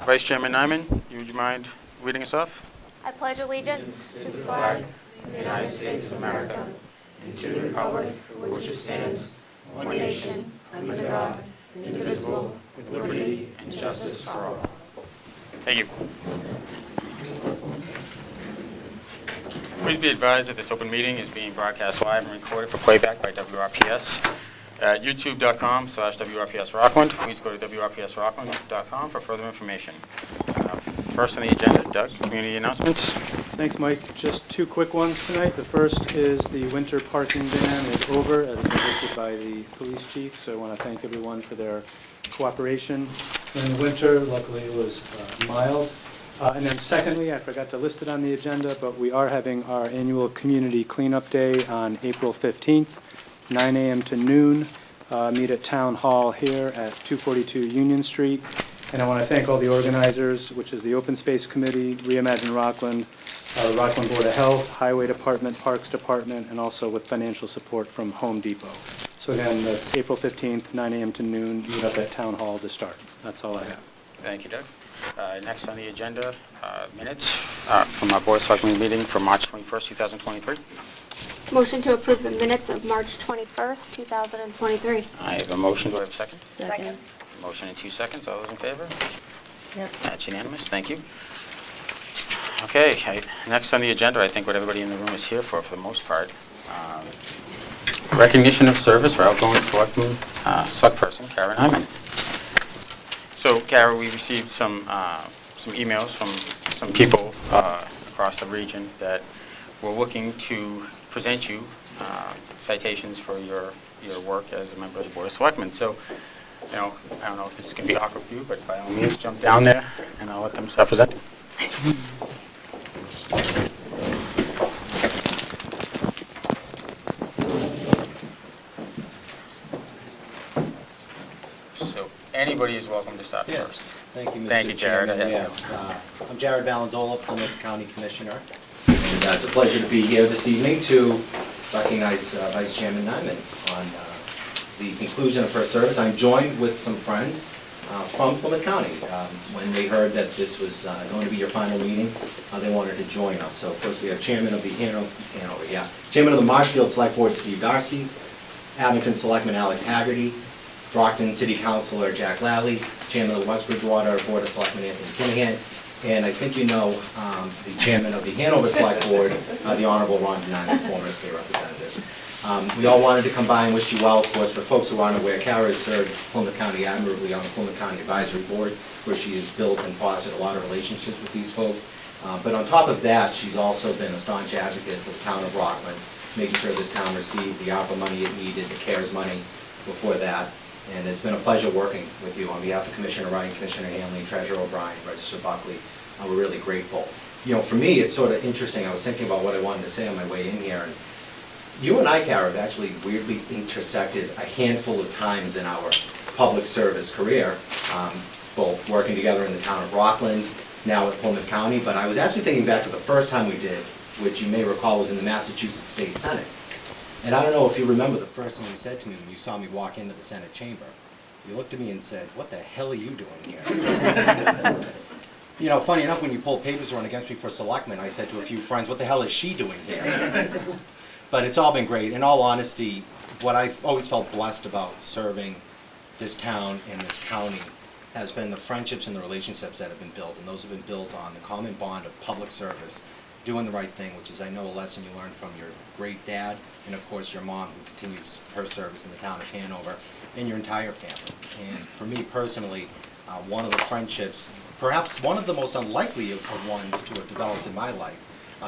Vice Chairman Nyman, would you mind reading us off? I pledge allegiance to the flag of the United States of America and to the republic for which it stands, one nation, under God, indivisible, with liberty and justice for all. Thank you. Please be advised that this open meeting is being broadcast live and recorded for playback by WRPS at youtube.com/WRPS Rockland. Please go to WRPSRockland.com for further information. First on the agenda, Doug, community announcements. Thanks, Mike. Just two quick ones tonight. The first is the winter parking ban is over, as predicted by the police chief. So I want to thank everyone for their cooperation during the winter. Luckily, it was mild. And then secondly, I forgot to list it on the agenda, but we are having our annual community cleanup day on April 15th, 9 a.m. to noon. Meet at Town Hall here at 242 Union Street. And I want to thank all the organizers, which is the Open Space Committee, Reimagine Rockland, Rockland Board of Health, Highway Department, Parks Department, and also with financial support from Home Depot. So again, that's April 15th, 9 a.m. to noon. Meet up at Town Hall to start. That's all I have. Thank you, Doug. Next on the agenda, minutes from our Board of Selectmen meeting for March 21st, 2023. Motion to approve the minutes of March 21st, 2023. I have a motion. Do I have a second? Second. Motion in 2 seconds. All those in favor? Yep. That's unanimous. Thank you. Okay, next on the agenda, I think what everybody in the room is here for the most part, recognition of service for outgoing select person, Karen Hyman. So, Kara, we received some emails from some people across the region that were looking to present you citations for your work as a member of the Board of Selectmen. So, I don't know if this is going to be awkward for you, but by all means, jump down there, and I'll let them start presenting. So, anybody is welcome to start Yes. first. Thank you, Mr. Thank you, Jared. Chairman. Yes, I'm Jared Valenzola, Plymouth County Commissioner, and it's a pleasure to be here this evening to recognize Vice Chairman Nyman on the conclusion of her service. I'm joined with some friends from Plymouth County. When they heard that this was going to be your final meeting, they wanted to join us. So, of course, we have Chairman of the Chairman of the Marshfield Select Board, Steve Darcy, Abington Selectman Alex Haggerty, Brockton City Councilor Jack Lally, Chairman of the West Bridgewater Board of Selectmen Anthony Kinahan, and I think you know the Chairman of the Hanover Select Board, the Honorable Ron Nyman, former state representative. We all wanted to come by and wish you well. Of course, for folks who aren't aware, Kara has served Plymouth County admirably on the Plymouth County Advisory Board, where she has built and fostered a lot of relationships with these folks. But on top of that, she's also been a staunch advocate for the town of Rockland, making sure this town received the ARPA money it needed, the CARES money before that. And it's been a pleasure working with you on behalf of Commissioner Wright, Commissioner Hanley, Treasurer O'Brien, Register Buckley. We're really grateful. For me, it's sort of interesting. I was thinking about what I wanted to say on my way in here. And you and I, Kara, have actually weirdly intersected a handful of times in our public service career, both working together in the town of Rockland, now at Plymouth County. But I was actually thinking back to the first time we did, which you may recall was in the Massachusetts State Senate. And I don't know if you remember the first thing you said to me when you saw me walk into the Senate chamber. You looked at me and said, "What the hell are you doing here?" Funny enough, when you pulled papers run against me for selectman, I said to a few friends, "What the hell is she doing here?" But it's all been great. In all honesty, what I've always felt blessed about serving this town and this county has been the friendships and the relationships that have been built, and those have been built on the common bond of public service, doing the right thing, which is, I know, a lesson you learned from your great dad, and of course your mom, who continues her service in the town of Hanover, and your entire family. And for me personally, one of the friendships, perhaps one of the most unlikely of ones to have developed in my life,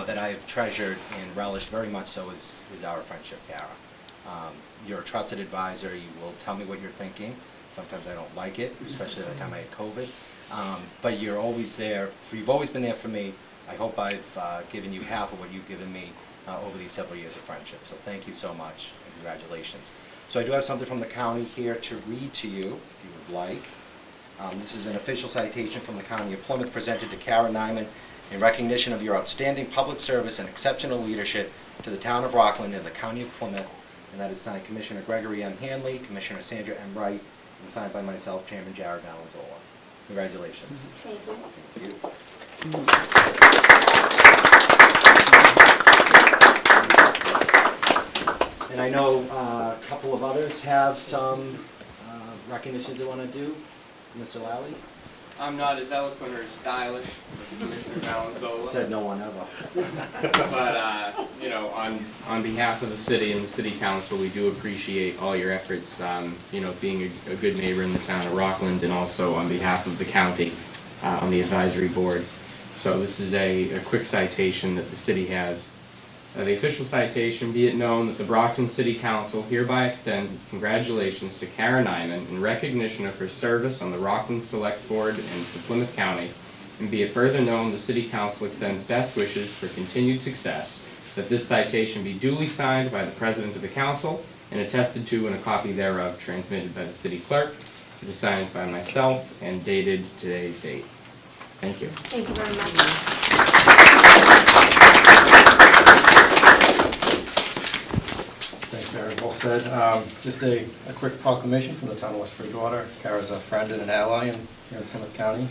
that I have treasured and relished very much so is our friendship, Kara. You're a trusted advisor. You will tell me what you're thinking. Sometimes I don't like it, especially the time I had COVID. But you're always there. You've always been there for me. I hope I've given you half of what you've given me over these several years of friendship. So thank you so much, and congratulations. So I do have something from the county here to read to you, if you would like. This is an official citation from the County of Plymouth presented to Kara Nyman in recognition of your outstanding public service and exceptional leadership to the town of Rockland and the County of Plymouth. And that is signed Commissioner Gregory M. Hanley, Commissioner Sandra M. Wright, and signed by myself, Chairman Jared Valenzola. Congratulations. Thank you. And I know a couple of others have some recognitions they want to do. Mr. Lally? I'm not as eloquent or as stylish as Commissioner Valenzola, Said no one ever. but you know, on behalf of the city and the city council, we do appreciate all your efforts. You know, being a good neighbor in the town of Rockland, and also on behalf of the county on the advisory board. So this is a quick citation that the city has. The official citation: be it known that the Brockton City Council hereby extends its congratulations to Karen Nyman in recognition of her service on the Rockland Select Board and to Plymouth County, and be it further known the City Council extends best wishes for continued success, that this citation be duly signed by the President of the Council and attested to, and a copy thereof transmitted by the City Clerk. It is signed by myself and dated today's date. Thank you. Thank you very much. Thanks, Mary. Well said. Just a quick proclamation from the town of West Bridgewater. Kara's a friend and an ally here in Plymouth County.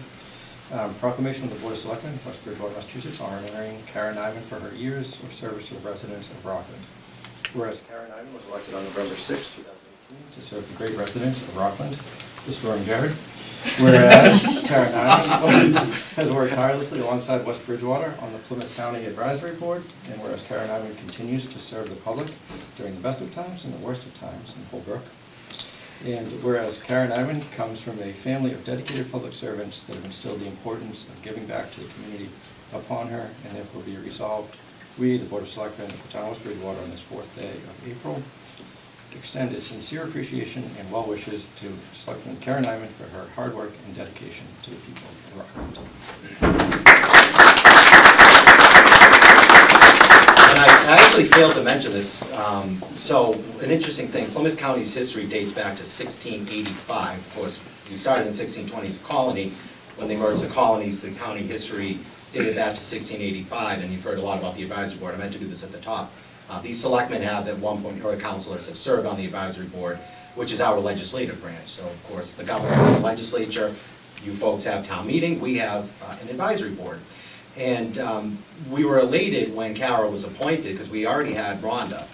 Proclamation of the Board of Selectmen, West Bridgewater, Massachusetts, honoring Kara Nyman for her years of service to the residents of Rockland. Whereas Kara Nyman was elected on November 6, 2018 to serve the great residents of Rockland, this is Jared. Whereas Karen Nyman has worked tirelessly alongside West Bridgewater on the Plymouth County Advisory Board, and whereas Karen Nyman continues to serve the public during the best of times and the worst of times in Holbrook. And whereas Karen Nyman comes from a family of dedicated public servants that have instilled the importance of giving back to the community upon her, and therefore be resolved, we, the Board of Selectmen of the town of West Bridgewater, on this 4th day of April, extend its sincere appreciation and well wishes to Selectman Karen Nyman for her hard work and dedication to the people of Rockland. And I actually failed to mention this. So an interesting thing, Plymouth County's history dates back to 1685. Of course, we started in 1620 as a colony. When they merged the colonies, the county history dated back to 1685, and you've heard a lot about the advisory board. I meant to do this at the top. These selectmen have, at one point, or the councilors have served on the advisory board, which is our legislative branch. So, of course, the governor has a legislature, you folks have town meeting, we have an advisory board. And we were elated when Kara was appointed, because we already had Rhonda.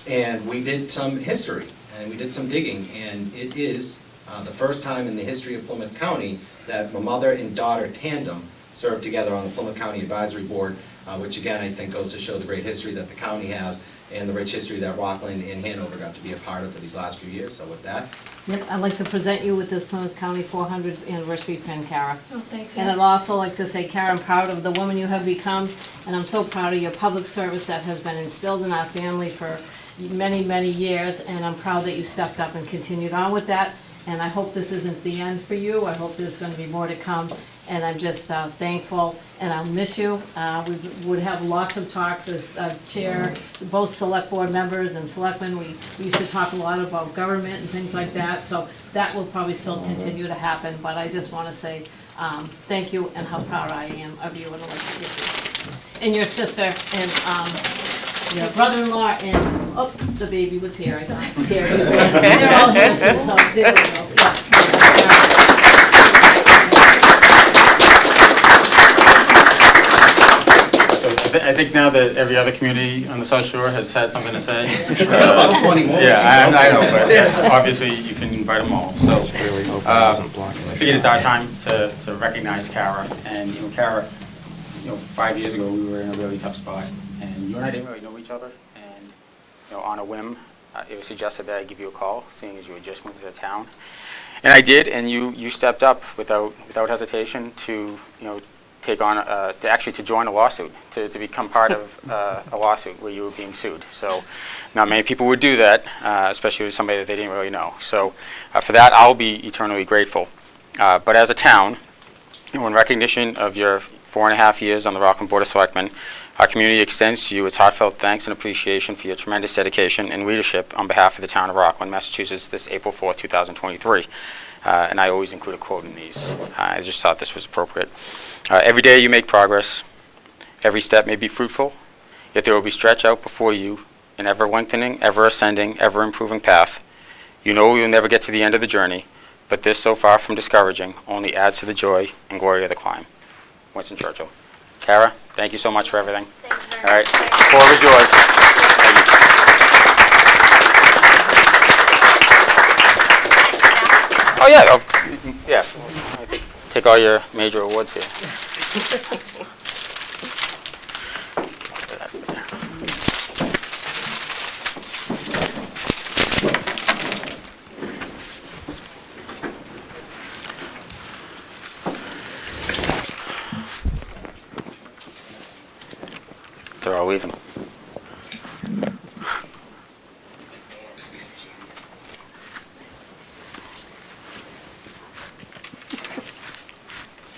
And we did some history, and we did some digging, and it is the first time in the history of Plymouth County that a mother and daughter tandem served together on the Plymouth County Advisory Board, which again I think goes to show the great history that the county has and the rich history that Rockland and Hanover got to be a part of for these last few years. So with that, Yep, I'd like to present you with this Plymouth County 400th anniversary pin, Kara. Oh, thank you. And I'd also like to say, Kara, I'm proud of the woman you have become, and I'm so proud of your public service that has been instilled in our family for many, many years, and I'm proud that you stepped up and continued on with that. And I hope this isn't the end for you. I hope there's going to be more to come, and I'm just thankful, and I'll miss you. We would have lots of talks as chair, both select board members and selectmen. We used to talk a lot about government and things like that, so that will probably still continue to happen, but I just want to say thank you and how proud I am of you and Elizabeth. And your sister and your brother-in-law and, oh, the baby was here, I thought. Here, too. They're all here too, so there we go. Yeah. I think now that every other community on the South Shore has had something to say. about 20 more. Yeah, I know, but obviously you can invite them all. So I figured it's our time to recognize Kara. And Kara, 5 years ago we were in a really tough spot, and you and I didn't really know each other. And on a whim, it was suggested that I give you a call, seeing as you had just moved to the town. And I did, and you stepped up without hesitation to take on to join a lawsuit, to become part of a lawsuit where you were being sued. So not many people would do that, especially with somebody that they didn't really know. So for that, I'll be eternally grateful. But as a town, in recognition of your 4.5 years on the Rockland Board of Selectmen, our community extends to you its heartfelt thanks and appreciation for your tremendous dedication and leadership on behalf of the town of Rockland, Massachusetts, this April 4th, 2023. And I always include a quote in these. I just thought this was appropriate. Every day you make progress. Every step may be fruitful, yet there will be stretched out before you an ever-lengthening, ever-ascending, ever-improving path. You know you'll never get to the end of the journey, but this, so far from discouraging, only adds to the joy and glory of the climb. Winston Churchill. Kara, thank you so much for everything. All right, the floor is yours. Thank you. Oh, yeah. Oh, yeah. Take all your major awards here. They're all leaving.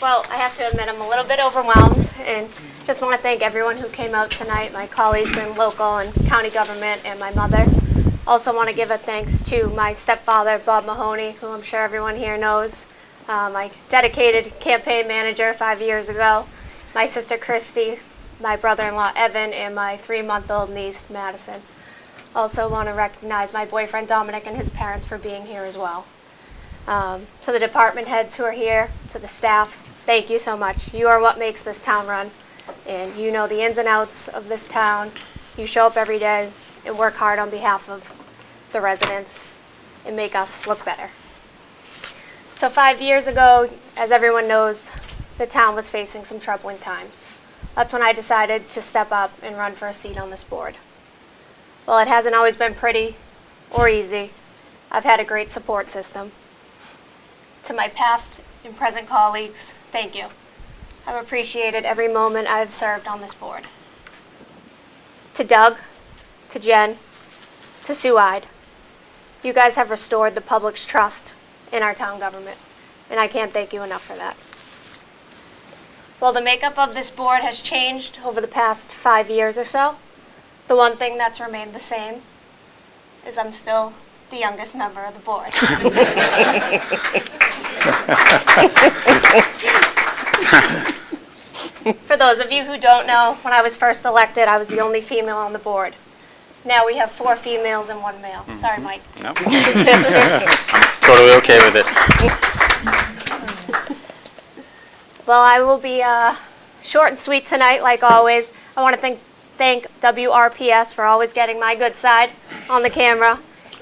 Well, I have to admit, I'm a little bit overwhelmed, and just want to thank everyone who came out tonight, my colleagues in local and county government, and my mother. Also want to give a thanks to my stepfather, Bob Mahoney, who I'm sure everyone here knows, my dedicated campaign manager 5 years ago, my sister Christy, my brother-in-law Evan, and my 3-month-old niece Madison. Also want to recognize my boyfriend Dominic and his parents for being here as well. To the department heads who are here, to the staff, thank you so much. You are what makes this town run, and you know the ins and outs of this town. You show up every day and work hard on behalf of the residents and make us look better. So 5 years ago, as everyone knows, the town was facing some troubling times. That's when I decided to step up and run for a seat on this board. Well, it hasn't always been pretty or easy. I've had a great support system. To my past and present colleagues, thank you. I've appreciated every moment I've served on this board. To Doug, to Jen, to Sue Ide, you guys have restored the public's trust in our town government, and I can't thank you enough for that. While the makeup of this board has changed over the past 5 years or so, the one thing that's remained the same is I'm still the youngest member of the board. For those of you who don't know, when I was first elected, I was the only female on the board. Now we have 4 females and 1 male. Sorry, Mike. No. I'm totally okay with it. Well, I will be short and sweet tonight, like always. I want to thank WRPS for always getting my good side on the camera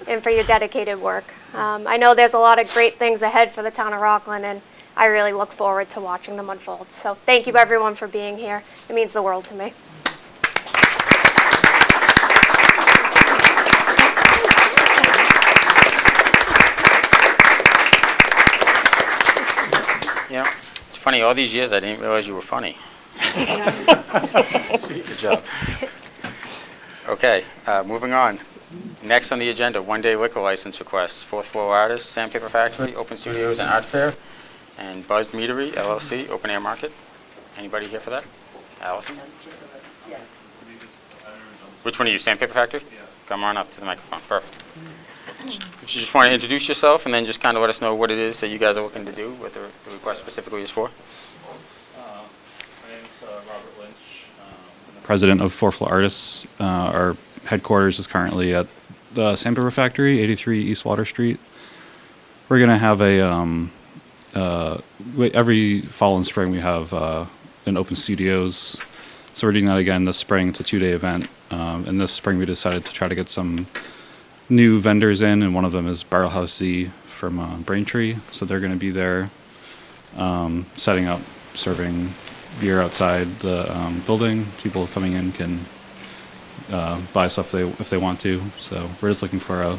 and for your dedicated work. I know there's a lot of great things ahead for the town of Rockland, and I really look forward to watching them unfold. So thank you, everyone, for being here. It means the world to me. Yeah, it's funny, all these years I didn't realize you were funny. Good job. Okay, moving on. Next on the agenda, one-day liquor license requests. 4th Floor Artists, Sandpaper Factory, Open Studios and Art Fair, and Buzz Meadery, LLC, Open Air Market. Anybody here for that? Allison? Which one are you, Sandpaper Factory? Yeah. Come on up to the microphone. Perfect. If you just want to introduce yourself and then just kind of let us know what it is that you guys are looking to do, what the request specifically is for. My name's Robert Lynch. I'm the president of 4th Floor Artists. Our headquarters is currently at the Sandpaper Factory, 83 East Water Street. We're going to have every fall and spring we have an Open Studios. So we're doing that again this spring. It's a 2-day event. And this spring we decided to try to get some new vendors in, and one of them is Barrelhouse Z from Braintree. So they're going to be there setting up, serving beer outside the building. People coming in can buy stuff if they want to. So we're just looking for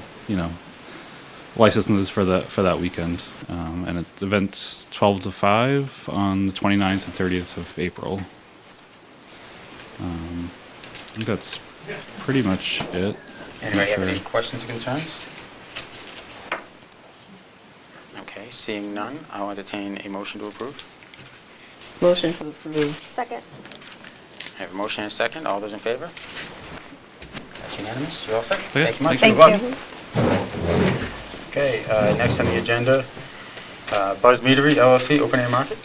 licenses for that weekend. And the event's 12 to 5 on the 29th and 30th of April. I think that's pretty much it. Anybody have any questions or concerns? Okay, seeing none, I'll entertain a motion to approve. Motion to approve. Second. I have a motion and a second. All those in favor? That's unanimous. You all set? Okay, Thank you much. thank Good luck. Okay, next on the agenda, Buzz Meadery, LLC, Open Air Market.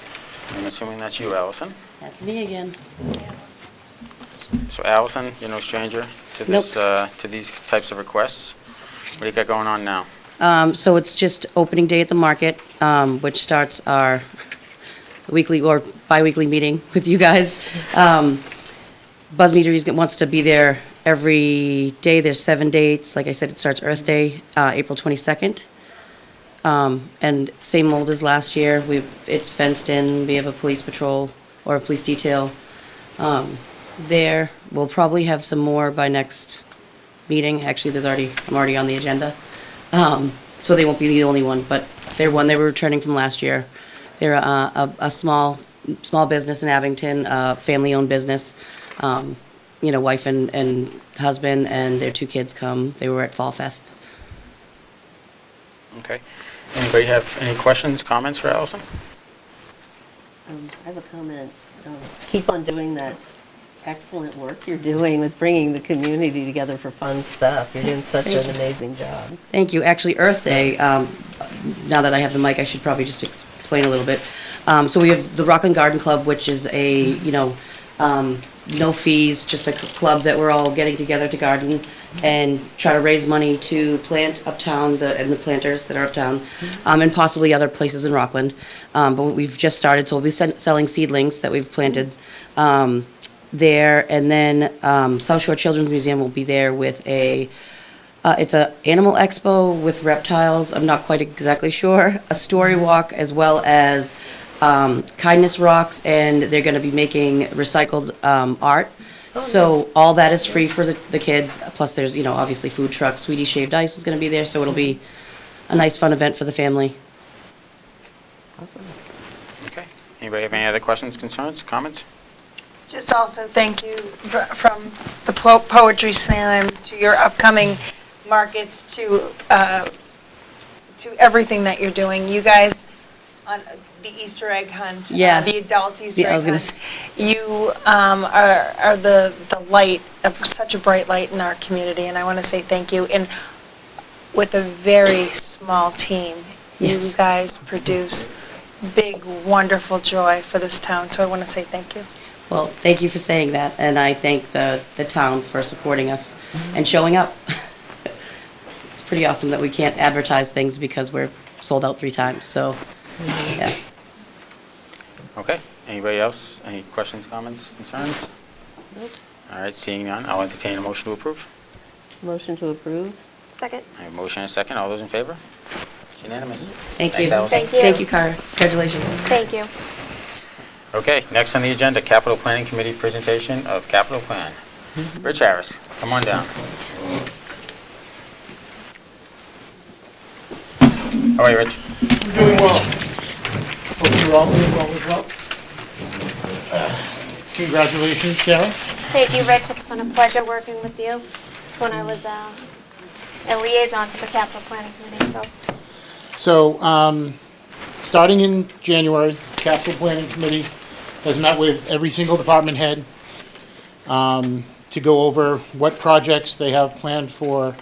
I'm assuming that's you, Allison. That's me again. So Allison, you're no stranger to this, to these types of requests. What do you got going on now? So it's just opening day at the market, which starts our weekly or bi-weekly meeting with you guys. Buzz Meaderies wants to be there every day. There's 7 dates. Like I said, it starts Earth Day, April 22nd. And same old as last year. It's fenced in. We have a police patrol or a police detail there. We'll probably have some more by next meeting. Actually, I'm already on the agenda. So they won't be the only one, but they were returning from last year. They're a small business in Abington, family-owned business. Wife and husband and their 2 kids come. They were at Fall Fest. Okay. Anybody have any questions, comments for Allison? I have a comment. Keep on doing that excellent work you're doing with bringing the community together for fun stuff. You're doing such an amazing job. Thank you. Actually, Earth Day, now that I have the mic, I should probably just explain a little bit. So we have the Rockland Garden Club, which is a, no fees, just a club that we're all getting together to garden and try to raise money to plant uptown and the planters that are uptown, and possibly other places in Rockland. But we've just started, so we'll be selling seedlings that we've planted there. And then South Shore Children's Museum will be there with it's a animal expo with reptiles. I'm not quite exactly sure. A story walk as well as kindness rocks, and they're going to be making recycled art. So all that is free for the kids. Plus there's, obviously food trucks. Sweetie Shaved Ice is going to be there, so it'll be a nice fun event for the family. Awesome. Okay. Anybody have any other questions, concerns, comments? Just also thank you from the Poetry Slam to your upcoming markets to everything that you're doing. You guys on the Easter egg hunt, Yeah. the adult Easter Yeah, I egg was gonna hunt. You are the light, such a bright light in our community, and I want to say thank you. And with a very small team, Yes. you guys produce big, wonderful joy for this town, so I want to say thank you. Well, thank you for saying that, and I thank the town for supporting us and showing up. It's pretty awesome that we can't advertise things because we're sold out 3 times, so, yeah. Okay. Anybody else? Any questions, comments, concerns? Nope. All right, seeing none, I'll entertain a motion to approve. Motion to approve? Second. I have a motion and a second. All those in favor? It's unanimous. Thank Thanks, you. Allison. Thank you. Thank you, Cara. Congratulations. Thank you. Okay, next on the agenda, Capital Planning Committee presentation of capital plan. Rich Harris, come on down. How are you, Rich? Doing well. Hope you're all doing well as well. Congratulations, Kara. Thank you, Rich. It's been a pleasure working with you when I was a liaison to the capital planning committee. So, starting in January, Capital Planning Committee has met with every single department head to go over what projects they have planned for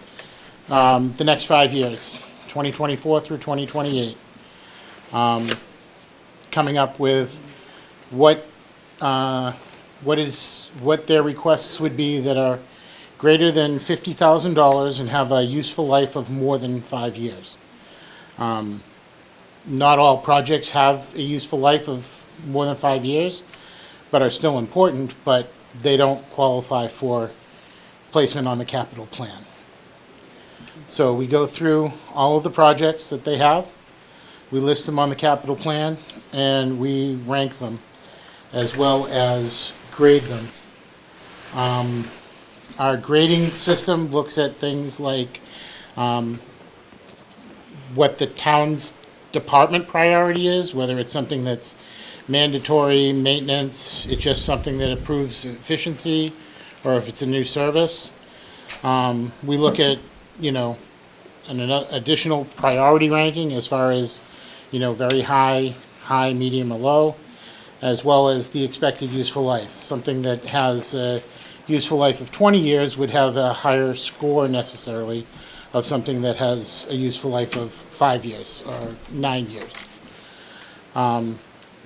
the next 5 years, 2024 through 2028. Coming up with what their requests would be that are greater than $50,000 and have a useful life of more than 5 years. Not all projects have a useful life of more than 5 years, but are still important, but they don't qualify for placement on the capital plan. So we go through all of the projects that they have, we list them on the capital plan, and we rank them as well as grade them. Our grading system looks at things like what the town's department priority is, whether it's something that's mandatory maintenance, it's just something that improves efficiency, or if it's a new service. We look at, an additional priority ranking as far as, very high, medium, or low, as well as the expected useful life. Something that has a useful life of 20 years would have a higher score necessarily of something that has a useful life of 5 years or 9 years.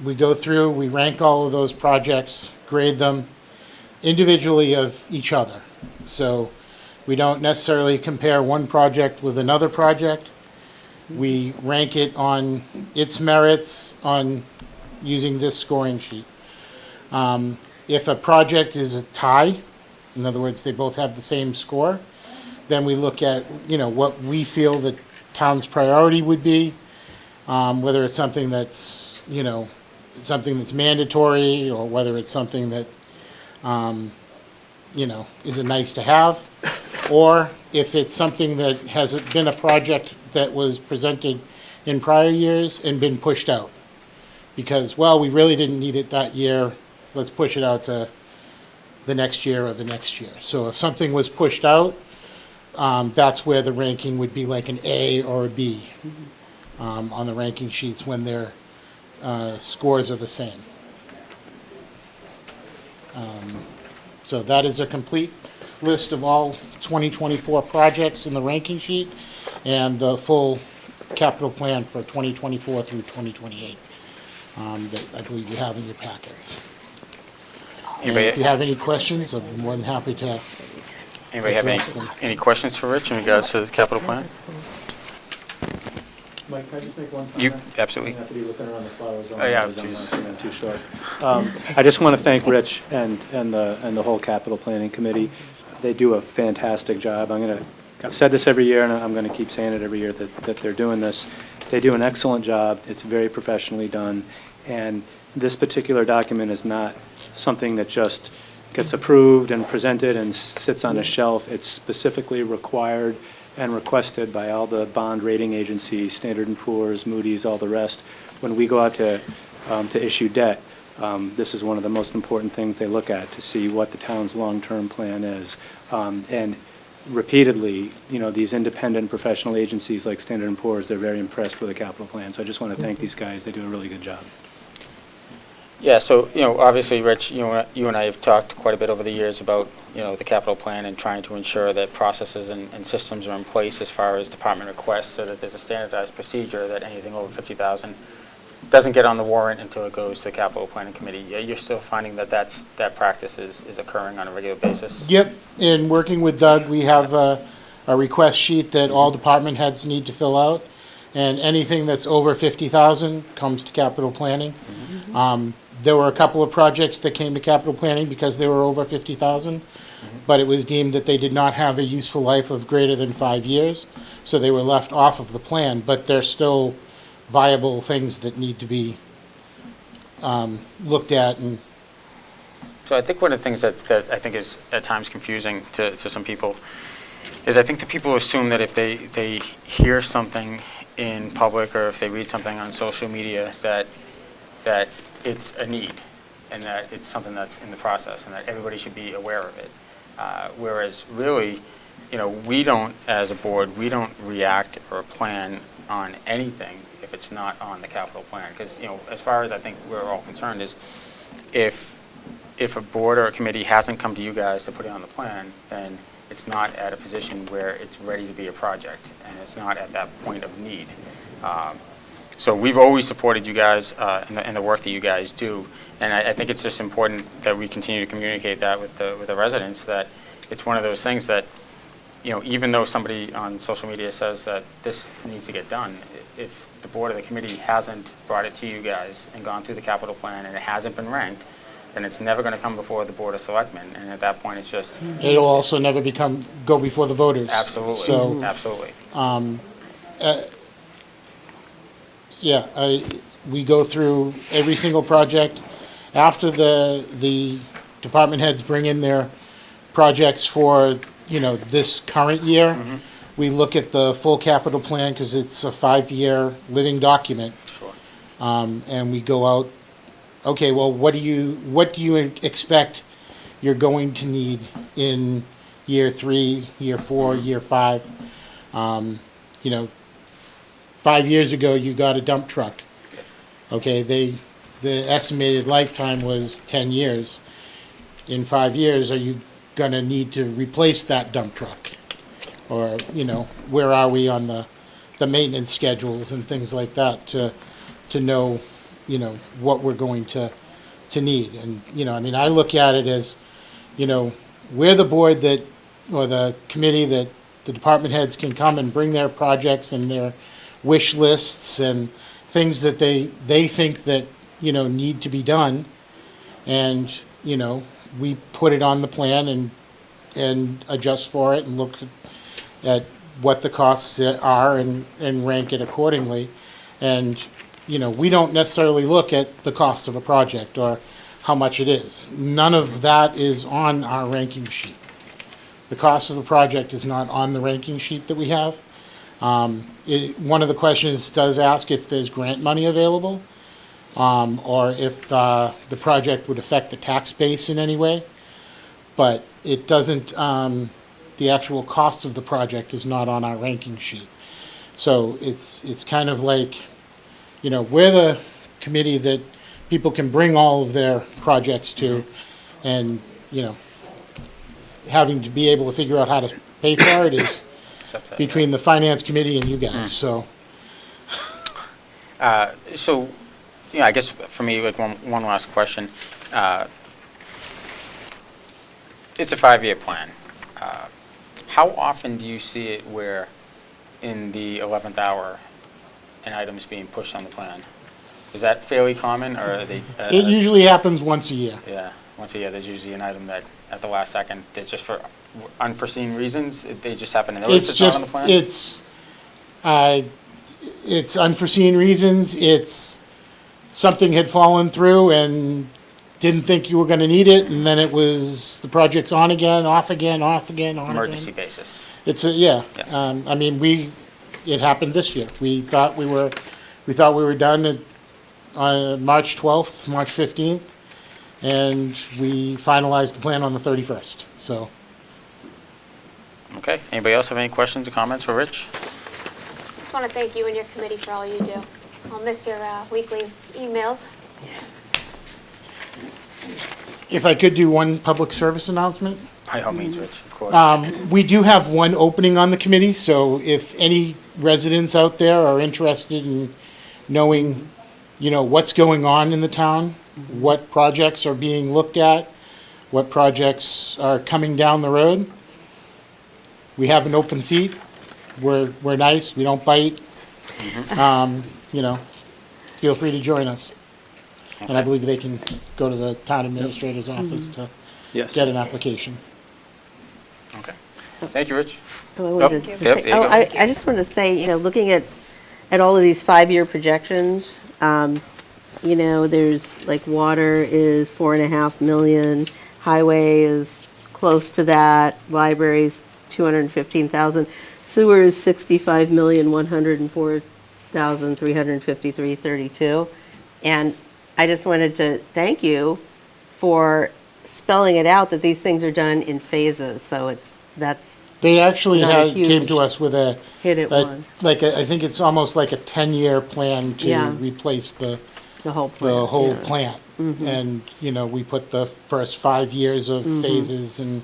We go through, we rank all of those projects, grade them individually of each other. So we don't necessarily compare one project with another project. We rank it on its merits on using this scoring sheet. If a project is a tie, in other words, they both have the same score, then we look at, what we feel the town's priority would be, whether it's something that's, something that's mandatory, or whether it's something that, is a nice to have, or if it's something that has been a project that was presented in prior years and been pushed out. Because, well, we really didn't need it that year, let's push it out to the next year or the next year. So if something was pushed out, that's where the ranking would be like an A or a B on the ranking sheets when their scores are the same. So that is a complete list of all 2024 projects in the ranking sheet and the full capital plan for 2024 through 2028 that I believe you have in your packets. And if you have any questions, I'm more than happy to. Anybody have any questions for Rich in regards to the capital plan? Mike, can I just make one comment? You, absolutely. I have to be looking around the flower zone. Oh, yeah, because I'm not geez. seeing them too short. I just want to thank Rich and the whole capital planning committee. They do a fantastic job. I've said this every year, and I'm going to keep saying it every year that they're doing this. They do an excellent job. It's very professionally done, and this particular document is not something that just gets approved and presented and sits on a shelf. It's specifically required and requested by all the bond rating agencies, Standard & Poor's, Moody's, all the rest. When we go out to issue debt, this is one of the most important things they look at to see what the town's long-term plan is. And repeatedly, these independent professional agencies like Standard & Poor's, they're very impressed with the capital plan. So I just want to thank these guys. They do a really good job. Yeah, so, obviously, Rich, you and I have talked quite a bit over the years about, the capital plan and trying to ensure that processes and systems are in place as far as department requests, so that there's a standardized procedure that anything over 50,000 doesn't get on the warrant until it goes to the capital planning committee. Yeah, you're still finding that practice is occurring on a regular basis? Yep, in working with Doug, we have a request sheet that all department heads need to fill out, and anything that's over 50,000 comes to capital planning. There were a couple of projects that came to capital planning because they were over 50,000, but it was deemed that they did not have a useful life of greater than 5 years, so they were left off of the plan, but they're still viable things that need to be looked at. And So I think one of the things that I think is at times confusing to some people is I think that people assume that if they hear something in public or if they read something on social media that it's a need and that it's something that's in the process and that everybody should be aware of it. Whereas really, we don't, as a board, we don't react or plan on anything if it's not on the capital plan. Because, as far as I think we're all concerned is if a board or a committee hasn't come to you guys to put it on the plan, then it's not at a position where it's ready to be a project and it's not at that point of need. So we've always supported you guys in the work that you guys do, and I think it's just important that we continue to communicate that with the residents, that it's one of those things that, even though somebody on social media says that this needs to get done, if the board or the committee hasn't brought it to you guys and gone through the capital plan and it hasn't been ranked, then it's never going to come before the Board of Selectmen, and at that point it's just... it'll also never go before the voters. Absolutely, So, absolutely. We go through every single project. After the department heads bring in their projects for, this current year, we look at the full capital plan because it's a 5-year living document. Sure. And we go out, okay, well, what do you expect you're going to need in year 3, year 4, year 5? 5 years ago, you got a dump truck. Okay, the estimated lifetime was 10 years. In 5 years, are you going to need to replace that dump truck? Or, where are we on the maintenance schedules and things like that to know, what we're going to need. And, I look at it as, we're the board or the committee that the department heads can come and bring their projects and their wish lists and things that they think that, need to be done. And, we put it on the plan and adjust for it and look at what the costs are and rank it accordingly. And, we don't necessarily look at the cost of a project or how much it is. None of that is on our ranking sheet. The cost of a project is not on the ranking sheet that we have. One of the questions does ask if there's grant money available, or if the project would affect the tax base in any way. But it doesn't, the actual cost of the project is not on our ranking sheet. So it's kind of like, we're the committee that people can bring all of their projects to, and, having to be able to figure out how to pay for it is between the finance committee and you guys, so. So, I guess for me, like one last question. It's a 5-year plan. How often do you see it where in the 11th hour an item is being pushed on the plan? Is that fairly common, or are they? It usually happens once a year. Yeah, once a year, there's usually an item that at the last second, that's just for unforeseen reasons, they just happen to notice it's not on the plan? It's unforeseen reasons. It's something had fallen through and didn't think you were going to need it, and then it was, the project's on again, off again, off again, on again. Emergency basis. It's I mean, it happened this year. We thought we were done on March 12th, March 15th, and we finalized the plan on the 31st, so. Okay, anybody else have any questions or comments for Rich? Just want to thank you and your committee for all you do. I'll miss your weekly emails. If I could do one public service announcement. By all means, Rich, of course. We do have one opening on the committee, so if any residents out there are interested in knowing, what's going on in the town, what projects are being looked at, what projects are coming down the road, we have an open seat. We're nice, we don't bite. Feel free to join us. And I believe they can go to the town administrator's office to Yes. get an application. Okay. Thank you, Rich. I wanted to Yep, say- there you go. I just wanted to say, looking at all of these 5-year projections, there's like water is 4.5 million, highway is close to that, libraries 215,000, sewer is 65,104,353.32, and I just wanted to thank you for spelling it out that these things are done in phases. So that's They actually not a came to huge us with hit at once. I think it's almost like a 10-year plan to Yeah. replace the The whole plan. the whole yeah. plant. Mhm. And, we put the first 5 years of phases and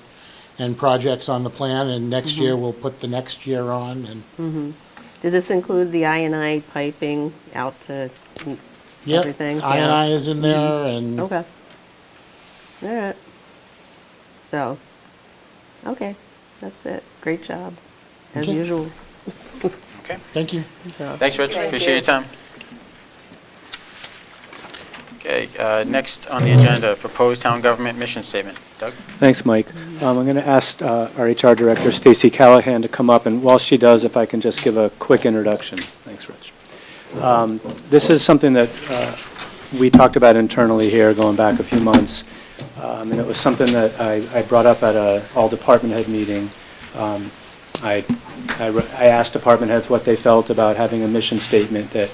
projects on the plan, and next year we'll put the next year on, and Did this include the I&I piping out to yep, everything? I&I is in there, and Okay. All right. So, okay, that's it. Great job, as Okay. usual. Okay. thank you. So, Thanks, Rich. Thank Appreciate you. your time. Okay, next on the agenda, proposed town government mission statement. Doug? Thanks, Mike. I'm going to ask our HR Director, Stacy Callahan, to come up, and while she does, if I can just give a quick introduction. Thanks, Rich. This is something that we talked about internally here going back a few months, and it was something that I brought up at a all-department head meeting. I asked department heads what they felt about having a mission statement that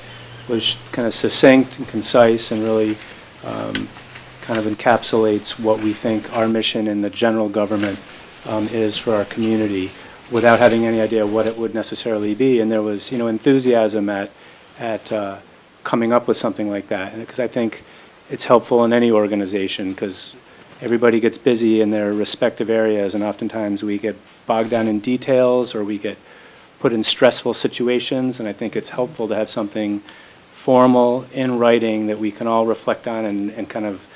was kind of succinct and concise and really kind of encapsulates what we think our mission in the general government is for our community without having any idea what it would necessarily be. And there was, enthusiasm at coming up with something like that. And because I think it's helpful in any organization, because everybody gets busy in their respective areas, and oftentimes we get bogged down in details or we get put in stressful situations, and I think it's helpful to have something formal in writing that we can all reflect on and kind of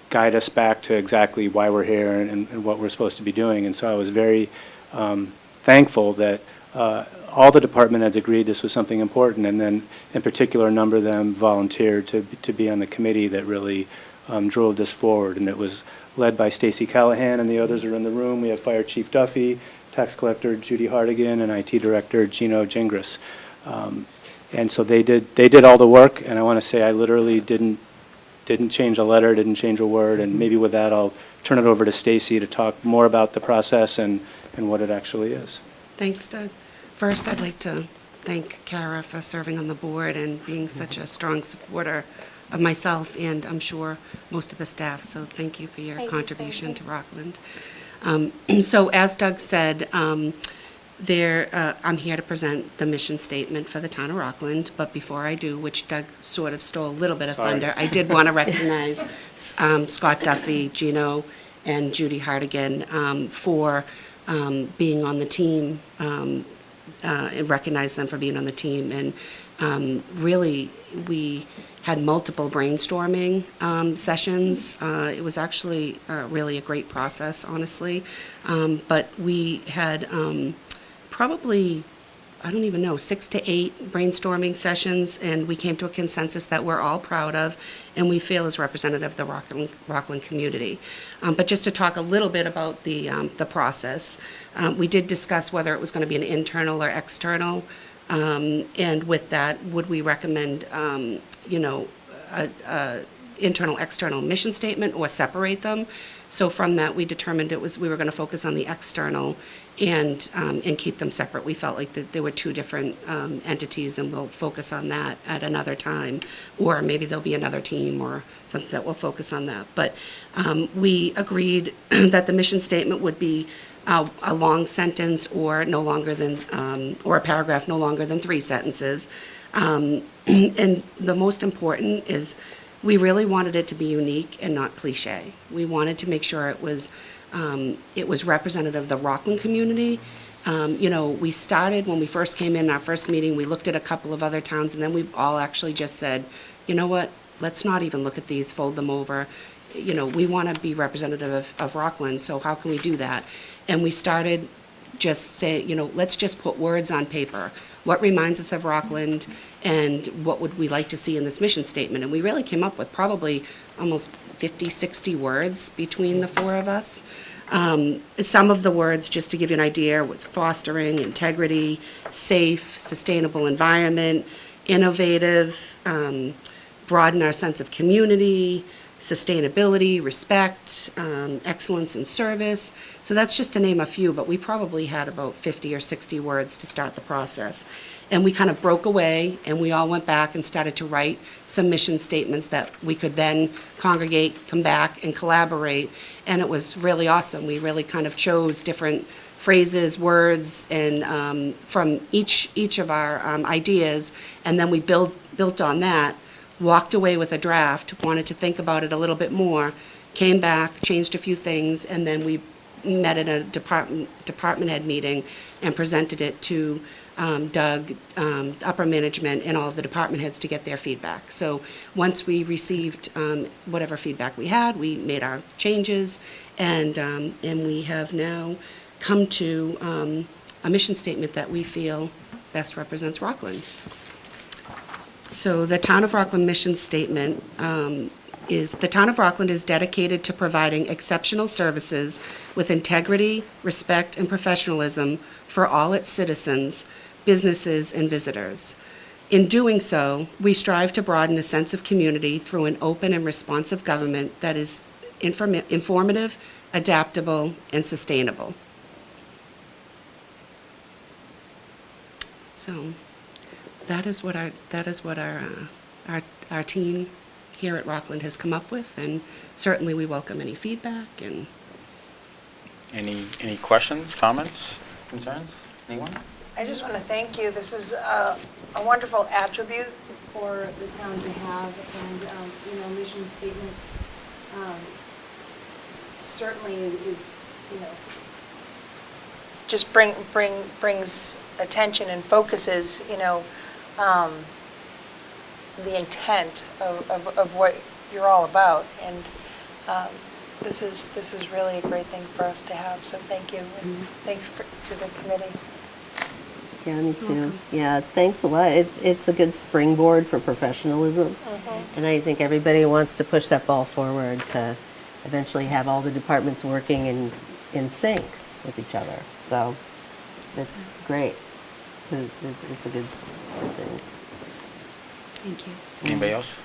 guide us back to exactly why we're here and what we're supposed to be doing. And so I was very thankful that all the department heads agreed this was something important, and then in particular, a number of them volunteered to be on the committee that really drove this forward, and it was led by Stacy Callahan, and the others are in the room. We have Fire Chief Duffy, Tax Collector Judy Hardigan, and IT Director Gino Gingras. And so they did all the work, and I want to say I literally didn't change a letter, didn't change a word, and maybe with that I'll turn it over to Stacy to talk more about the process and what it actually is. Thanks, Doug. First, I'd like to thank Kara for serving on the board and being such a strong supporter of myself and I'm sure most of the staff. So thank you for your Thank you, contribution Sandy. to Rockland. So as Doug said, I'm here to present the mission statement for the town of Rockland, but before I do, which Doug sort of stole a little bit of Sorry. thunder, I did want to recognize Scott Duffy, Gino, and Judy Hardigan for being on the team, and recognize them for being on the team. And really, we had multiple brainstorming sessions. It was actually really a great process, honestly. But we had probably, I don't even know, 6 to 8 brainstorming sessions, and we came to a consensus that we're all proud of and we feel is representative of the Rockland community. But just to talk a little bit about the process, we did discuss whether it was going to be an internal or external, and with that, would we recommend, a internal, external mission statement or separate them? So from that, we determined we were going to focus on the external and keep them separate. We felt like that there were 2 different entities, and we'll focus on that at another time, or maybe there'll be another team or something that will focus on that. But we agreed that the mission statement would be a long sentence or no longer than, or a paragraph no longer than 3 sentences. And the most important is we really wanted it to be unique and not cliche. We wanted to make sure it was representative of the Rockland community. We started, when we first came in our first meeting, we looked at a couple of other towns, and then we all actually just said, you know what, let's not even look at these, fold them over. We want to be representative of Rockland, so how can we do that? And we started just say, let's just put words on paper. What reminds us of Rockland, and what would we like to see in this mission statement? And we really came up with probably almost 50, 60 words between the 4 of us. Some of the words, just to give you an idea, was fostering, integrity, safe, sustainable environment, innovative, broaden our sense of community, sustainability, respect, excellence in service. So that's just to name a few, but we probably had about 50 or 60 words to start the process. And we kind of broke away, and we all went back and started to write some mission statements that we could then congregate, come back, and collaborate. And it was really awesome. We really kind of chose different phrases, words, and from each of our ideas, and then we built on that. Walked away with a draft, wanted to think about it a little bit more, came back, changed a few things, and then we met at a department head meeting and presented it to Doug, upper management, and all of the department heads to get their feedback. So once we received whatever feedback we had, we made our changes, and we have now come to a mission statement that we feel best represents Rockland. So the Town of Rockland mission statement is, the Town of Rockland is dedicated to providing exceptional services with integrity, respect, and professionalism for all its citizens, businesses, and visitors. In doing so, we strive to broaden a sense of community through an open and responsive government that is informative, adaptable, and sustainable. So that is what our team here at Rockland has come up with, and certainly we welcome any feedback. And Any questions, comments, concerns? Anyone? I just want to thank you. This is a wonderful attribute for the town to have, and, mission statement certainly is, just brings attention and focuses, the intent of what you're all about. And this is really a great thing for us to have, so thank you. And thanks to the committee. Yeah, me too. Yeah, thanks a lot. It's a good springboard for professionalism. And I think everybody wants to push that ball forward to eventually have all the departments working in sync with each other. So that's great. It's a good thing. Thank you. Anybody else?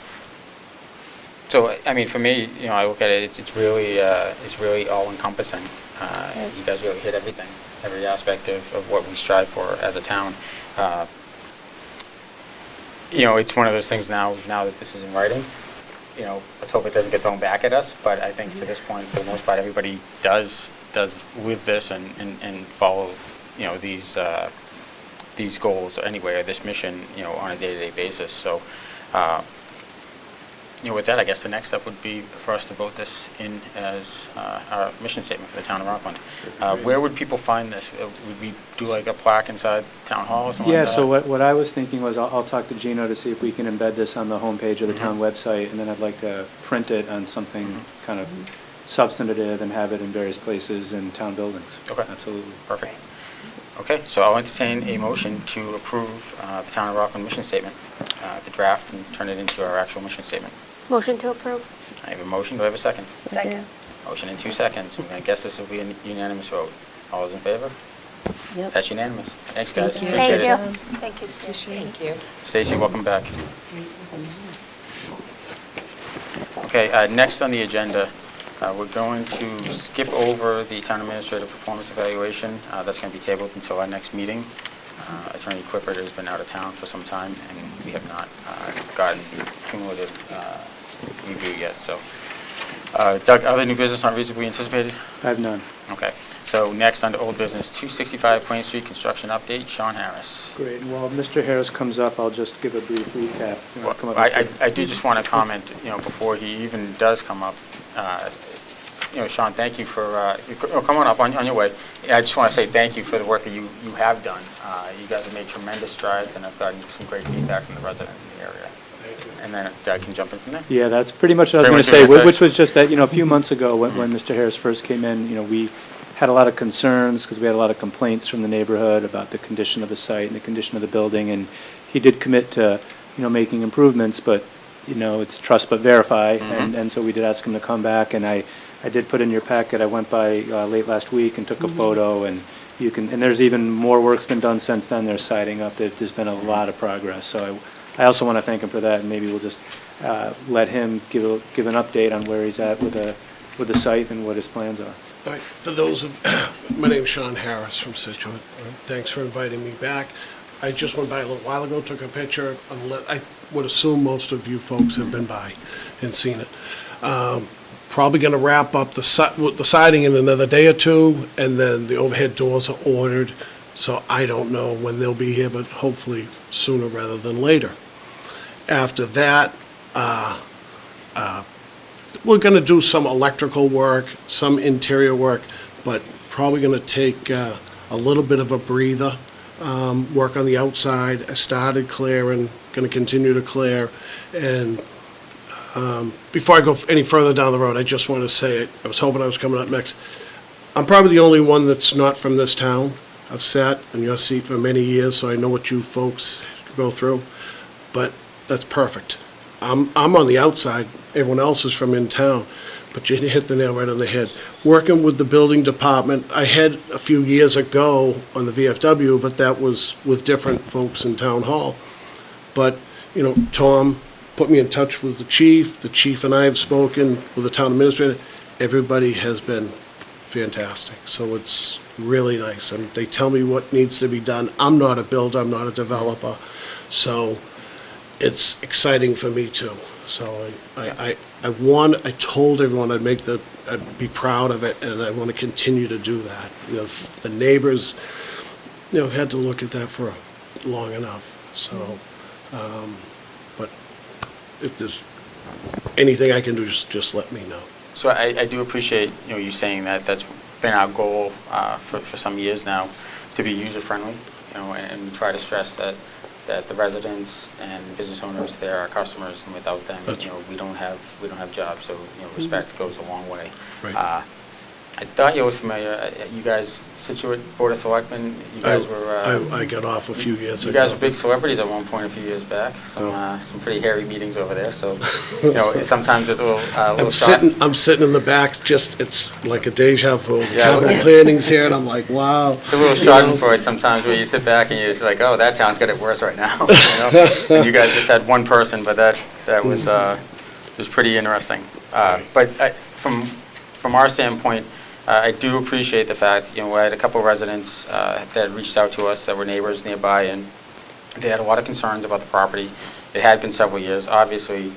So, I mean, for me, you know, I look at it, it's really all encompassing. You guys really hit everything, every aspect of what we strive for as a town. You know, it's one of those things now that this is in writing, you know, let's hope it doesn't get thrown back at us, but I think to this point, for the most part, everybody does live this and follow, you know, these goals anyway, or this mission, you know, on a day-to-day basis. So, you know, with that, I guess the next step would be for us to vote this in as our mission statement for the town of Rockland. Where would people find this? Would we do like a plaque inside Town Hall or something Yeah, like that? so what I was thinking was I'll talk to Gino to see if we can embed this on the homepage of the town website, and then I'd like to print it on something kind of substantive and have it in various places in town buildings. Okay. Absolutely. Perfect. Okay, so I'll entertain a motion to approve the town of Rockland mission statement, the draft, and turn it into our actual mission statement. Motion to approve. I have a motion. Do I have a second? Second. Motion in 2 seconds. I guess this will be a unanimous vote. All those in favor? Yep. That's unanimous. Thanks, guys. Thank you. Appreciate Thank it. you. Thank you, Stacy. Thank you. Stacy, welcome back. Okay, next on the agenda, we're going to skip over the town administrator performance evaluation. That's going to be tabled until our next meeting. Attorney Clifford has been out of town for some time, and we have not gotten cumulative review yet. So, Doug, other new business not reasonably anticipated? I have none. Okay. So next, under old business, 265 Plain Street construction update, Sean Harris. Great. And while Mr. Harris comes up, I'll just give a brief recap. You wanna come up and speak? I do just want to comment, you know, before he even does come up. You know, Sean, thank you for, come on up on your way. I just want to say thank you for the work that you have done. You guys have made tremendous strides, and I've gotten some great feedback from the residents in the area. Thank you. And then Doug can jump in from there. Yeah, that's pretty much what I was Pretty going to much say, what you which was just that, you know, a few months ago when Mr. Harris first came in, you know, we had a lot of concerns because we had a lot of complaints from the neighborhood about the condition of the site and the condition of the building, and he did commit to, you know, making improvements, but, you know, it's trust but verify, and so we did ask him to come back, and I did put in your packet, I went by late last week and took a photo, and you can, and there's even more work's been done since then. There's siding up, there's been a lot of progress, so I also want to thank him for that, and maybe we'll just let him give an update on where he's at with the site and what his plans are. All right, for those of, my name's Sean Harris from Situate. Thanks for inviting me back. I just went by a little while ago, took a picture. I would assume most of you folks have been by and seen it. Probably going to wrap up the siding in another day or two, and then the overhead doors are ordered. So I don't know when they'll be here, but hopefully sooner rather than later. After that, we're going to do some electrical work, some interior work, but probably going to take a little bit of a breather, work on the outside. I started clearing, going to continue to clear. And before I go any further down the road, I just want to say, I was hoping I was coming up next. I'm probably the only one that's not from this town. I've sat in your seat for many years, so I know what you folks go through, but that's perfect. I'm on the outside, everyone else is from in town, but you hit the nail right on the head. Working with the building department, I had a few years ago on the VFW, but that was with different folks in town hall. But, you know, Tom put me in touch with the chief and I have spoken with the town administrator. Everybody has been fantastic, so it's really nice. And they tell me what needs to be done. I'm not a builder, I'm not a developer, so it's exciting for me too. So I told everyone I'd be proud of it, and I want to continue to do that. You know, the neighbors, you know, have had to look at that for long enough. So, but if there's anything I can do, just let me know. So I do appreciate, you know, you saying that. That's been our goal for some years now, to be user-friendly, you know, and we try to stress that the residents and business owners, they're our customers, and without them, you know, we don't have jobs. So, you know, respect goes a long way. Right. I thought you were familiar. You guys, Situate Board of Selectmen, you guys were... I got off a few years ago. You guys were big celebrities at one point a few years back. Some pretty hairy meetings over there, so, you know, sometimes it's a little shocking. I'm sitting in the back, just, it's like a deja vu. The Yeah. capital planning's here, and I'm like, wow. It's a little schadenfreude sometimes where you sit back and you're just like, oh, that town's got it worse right now. You know? And you guys just had one person, but that was pretty interesting. But from our standpoint, I do appreciate the fact, you know, we had a couple of residents that reached out to us that were neighbors nearby, and they had a lot of concerns about the property. It had been several years. Obviously,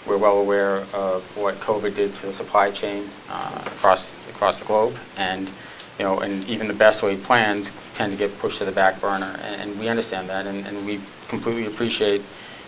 we're well aware of what COVID did to the supply chain across the globe, and you know, and even the best laid plans tend to get pushed to the back burner, and we understand that, and we completely appreciate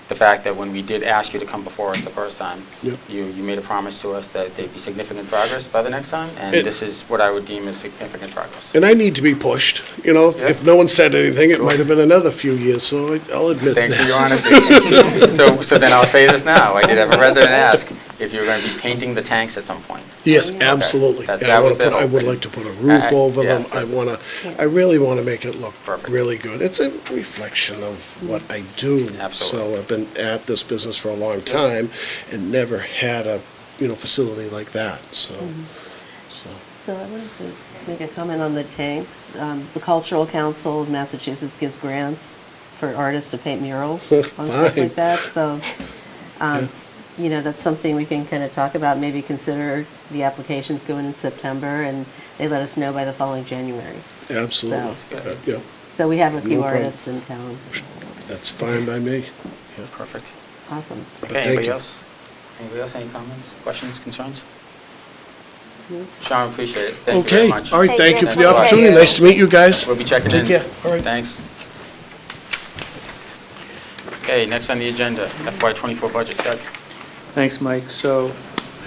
the fact that when we did ask you to come before us the first time, Yep. you made a promise to us that there'd be significant progress by the next time, and this is what I would deem as significant progress. And I need to be pushed, you know, Yeah. if no one said anything, it might have been another few years, so I'll admit that. Thanks for your honesty. So then I'll say this now. I did have a resident ask if you were going to be painting the tanks at some point. Yes, absolutely. That Yeah, was the I would hope. like to put a roof over yeah. them. I really want to make it look Perfect. really good. It's a reflection of what I do. Absolutely. So I've been at this business for a long time and never had a, you know, facility like that, so. So I wanted to make a comment on the tanks. The Cultural Council of Massachusetts gives grants for artists to paint murals on stuff Fine. like that, so, you know, that's something we can kind of talk about, maybe consider the applications going in September, and they let us know by the following January. Absolutely. So- Yeah, So we have a few No problem. artists in town. that's fine by me. Yeah. Perfect. Awesome. But Okay, thank anybody you. else? Anybody else, any comments, questions, concerns? Sean, appreciate it. Thank you very Okay, much. all right, thank you for the Thank you. opportunity. Nice to meet you guys. We'll be checking Take in. care. All right. Thanks. Okay, next on the agenda, FY24 budget. Doug? Thanks, Mike. So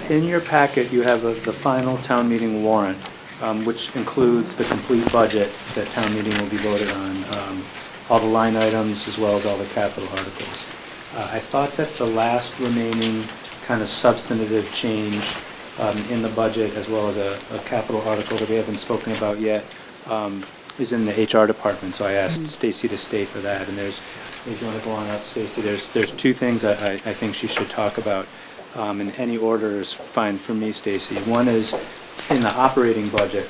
in your packet, you have the final town meeting warrant, which includes the complete budget that town meeting will be voted on, all the line items as well as all the capital articles. I thought that the last remaining kind of substantive change in the budget, as well as a capital article that we haven't spoken about yet, is in the HR department. So I asked Stacy to stay for that. And if you want to go on up, Stacy, there's two things I think she should talk about. In any order is fine for me, Stacy. One is in the operating budget.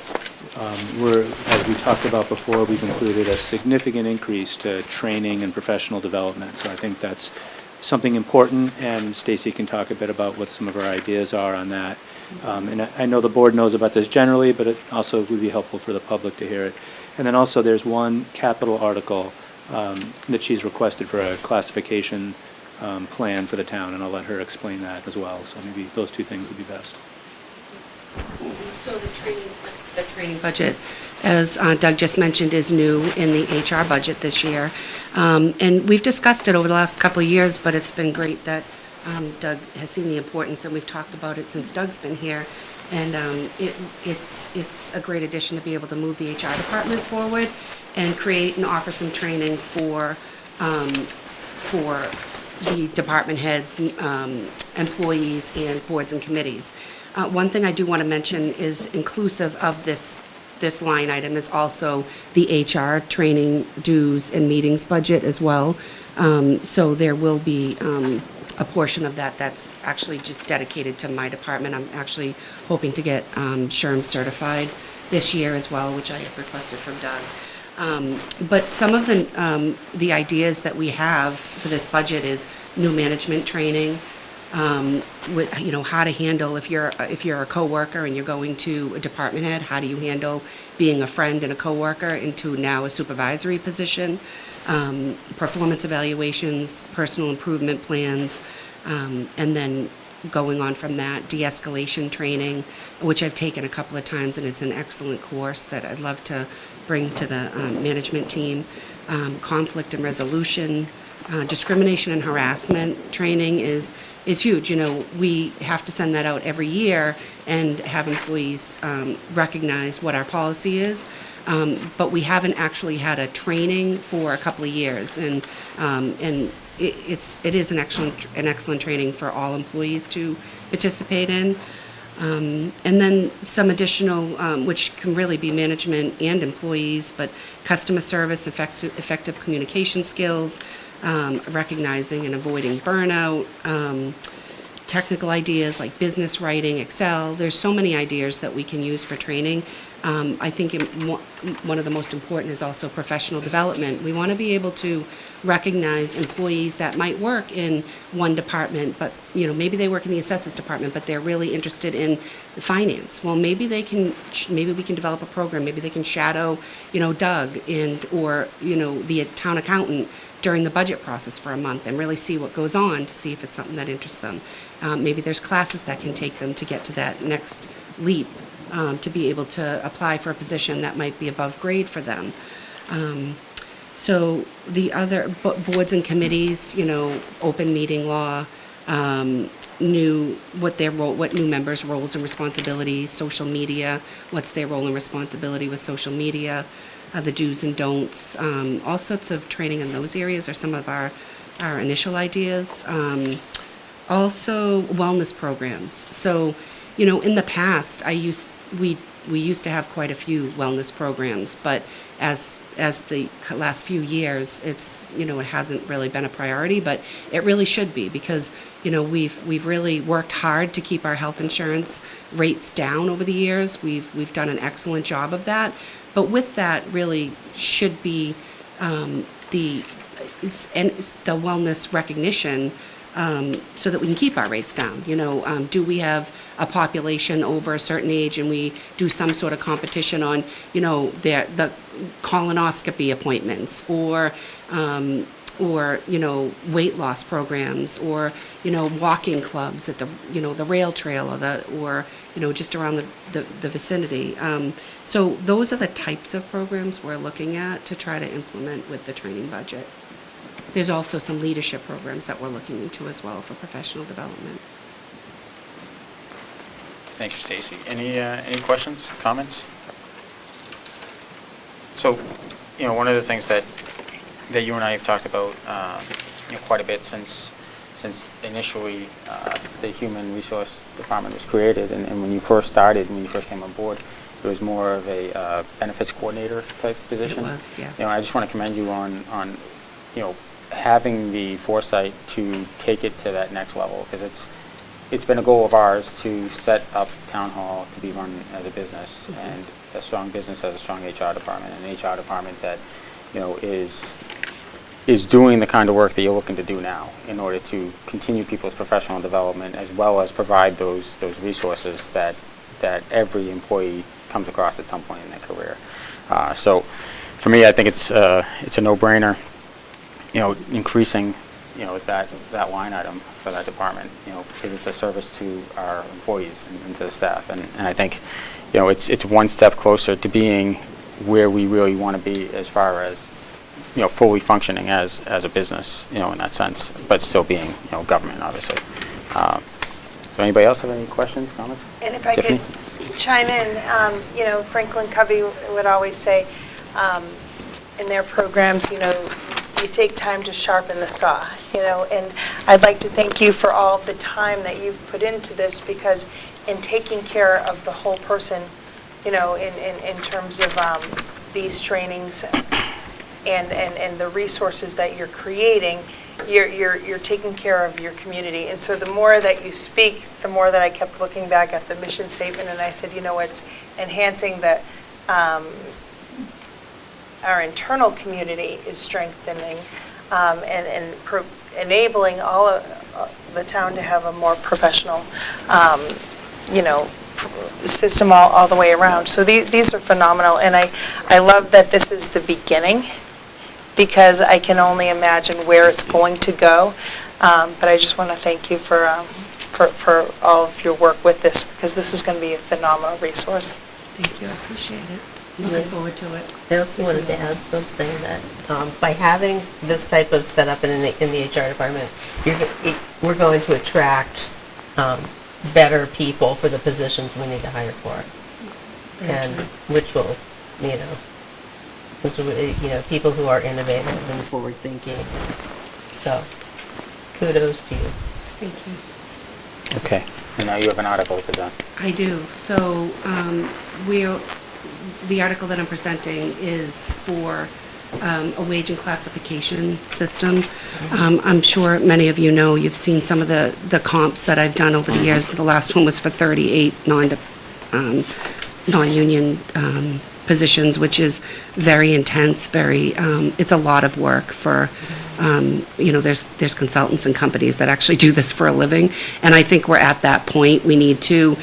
As we talked about before, we've included a significant increase to training and professional development. So I think that's something important, and Stacy can talk a bit about what some of our ideas are on that. And I know the board knows about this generally, but it also would be helpful for the public to hear it. And then also there's one capital article that she's requested for a classification plan for the town, and I'll let her explain that as well. So maybe those two things would be best. So the training budget, as Doug just mentioned, is new in the HR budget this year. And we've discussed it over the last couple of years, but it's been great that Doug has seen the importance, and we've talked about it since Doug's been here. And it's a great addition to be able to move the HR department forward and create and offer some training for the department heads, employees, and boards and committees. One thing I do want to mention is inclusive of this line item is also the HR training dues and meetings budget as well. So there will be a portion of that that's actually just dedicated to my department. I'm actually hoping to get SHRM certified this year as well, which I have requested from Doug. But some of the ideas that we have for this budget is new management training, with, you know, how to handle if you're a coworker and you're going to a department head, how do you handle being a friend and a coworker into now a supervisory position, performance evaluations, personal improvement plans, and then going on from that, de-escalation training, which I've taken a couple of times, and it's an excellent course that I'd love to bring to the management team. Conflict and resolution, discrimination and harassment training is huge. You know, we have to send that out every year and have employees recognize what our policy is. But we haven't actually had a training for a couple of years, and it is an excellent training for all employees to participate in. And then some additional, which can really be management and employees, but customer service, effective communication skills, recognizing and avoiding burnout, technical ideas like business writing, Excel. There's so many ideas that we can use for training. I think one of the most important is also professional development. We want to be able to recognize employees that might work in one department, but maybe they work in the assessors department, but they're really interested in finance. Well, maybe we can develop a program. Maybe they can shadow, Doug or the town accountant during the budget process for a month and really see what goes on to see if it's something that interests them. Maybe there's classes that can take them to get to that next leap, to be able to apply for a position that might be above grade for them. So the other boards and committees, open meeting law, what new members' roles and responsibilities, social media, what's their role and responsibility with social media, the do's and don'ts, all sorts of training in those areas are some of our initial ideas. Also, wellness programs. So, in the past, we used to have quite a few wellness programs, but as the last few years, it hasn't really been a priority, but it really should be, because we've really worked hard to keep our health insurance rates down over the years. We've done an excellent job of that, but with that really should be the wellness recognition. So that we can keep our rates down. Do we have a population over a certain age and we do some sort of competition on, the colonoscopy appointments or weight loss programs or, walking clubs at the rail trail or just around the vicinity. So those are the types of programs we're looking at to try to implement with the training budget. There's also some leadership programs that we're looking into as well for professional development. Thank you, Stacy. Any questions, comments? So, one of the things that you and I have talked about quite a bit since initially the Human Resource Department was created, and when you first came on board, it was more of a benefits coordinator type position. It was, yes. I just want to commend you on having the foresight to take it to that next level, because it's been a goal of ours to set up town hall to be run as a business, and a strong business has a strong HR department, and an HR department that is doing the kind of work that you're looking to do now in order to continue people's professional development, as well as provide those resources that every employee comes across at some point in their career. So for me, I think it's a no-brainer, increasing, that line item for that department, because it's a service to our employees and to the staff. And I think, it's one step closer to being where we really want to be as far as, fully functioning as a business, in that sense, but still being, government, obviously. Does anybody else have any questions, comments? And if I Tiffany? could chime in, Franklin Covey would always say, in their programs, you take time to sharpen the saw, and I'd like to thank you for all the time that you've put into this, because in taking care of the whole person, in terms of these trainings and the resources that you're creating, you're taking care of your community. And so the more that you speak, the more that I kept looking back at the mission statement, and I said, it's enhancing the our internal community is strengthening, and enabling all of the town to have a more professional, system all the way around. So these are phenomenal, and I love that this is the beginning, because I can only imagine where it's going to go. But I just want to thank you for all of your work with this, because this is going to be a phenomenal resource. Thank you, I appreciate it. Looking forward to it. I also wanted to add something that by having this type of setup in the HR department, we're going to attract better people for the positions we need to hire for, and which will, people who are innovative and forward thinking. So, kudos to you. Thank you. Okay. And now you have an article to present. I do. So the article that I'm presenting is for a wage and classification system. I'm sure many of you know, you've seen some of the comps that I've done over the years. The last one was for 38 non-union positions, which is very intense, it's a lot of work for, there's consultants and companies that actually do this for a living. And I think we're at that point. We need to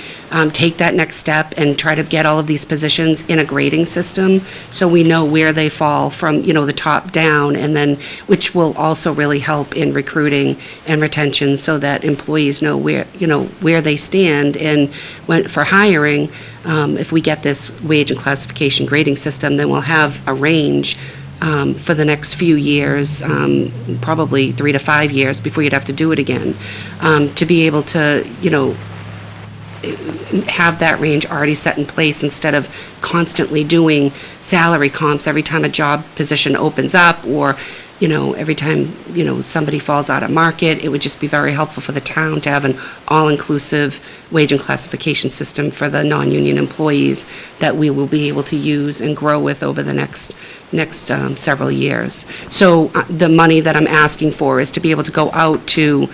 take that next step and try to get all of these positions in a grading system so we know where they fall from, the top down, and then, which will also really help in recruiting and retention so that employees know where they stand. And for hiring, if we get this wage and classification grading system, then we'll have a range for the next few years, probably 3 to 5 years before you'd have to do it again, to be able to, have that range already set in place instead of constantly doing salary comps every time a job position opens up, or every time, somebody falls out of market. It would just be very helpful for the town to have an all-inclusive wage and classification system for the non-union employees that we will be able to use and grow with over the next several years. So the money that I'm asking for is to be able to go out to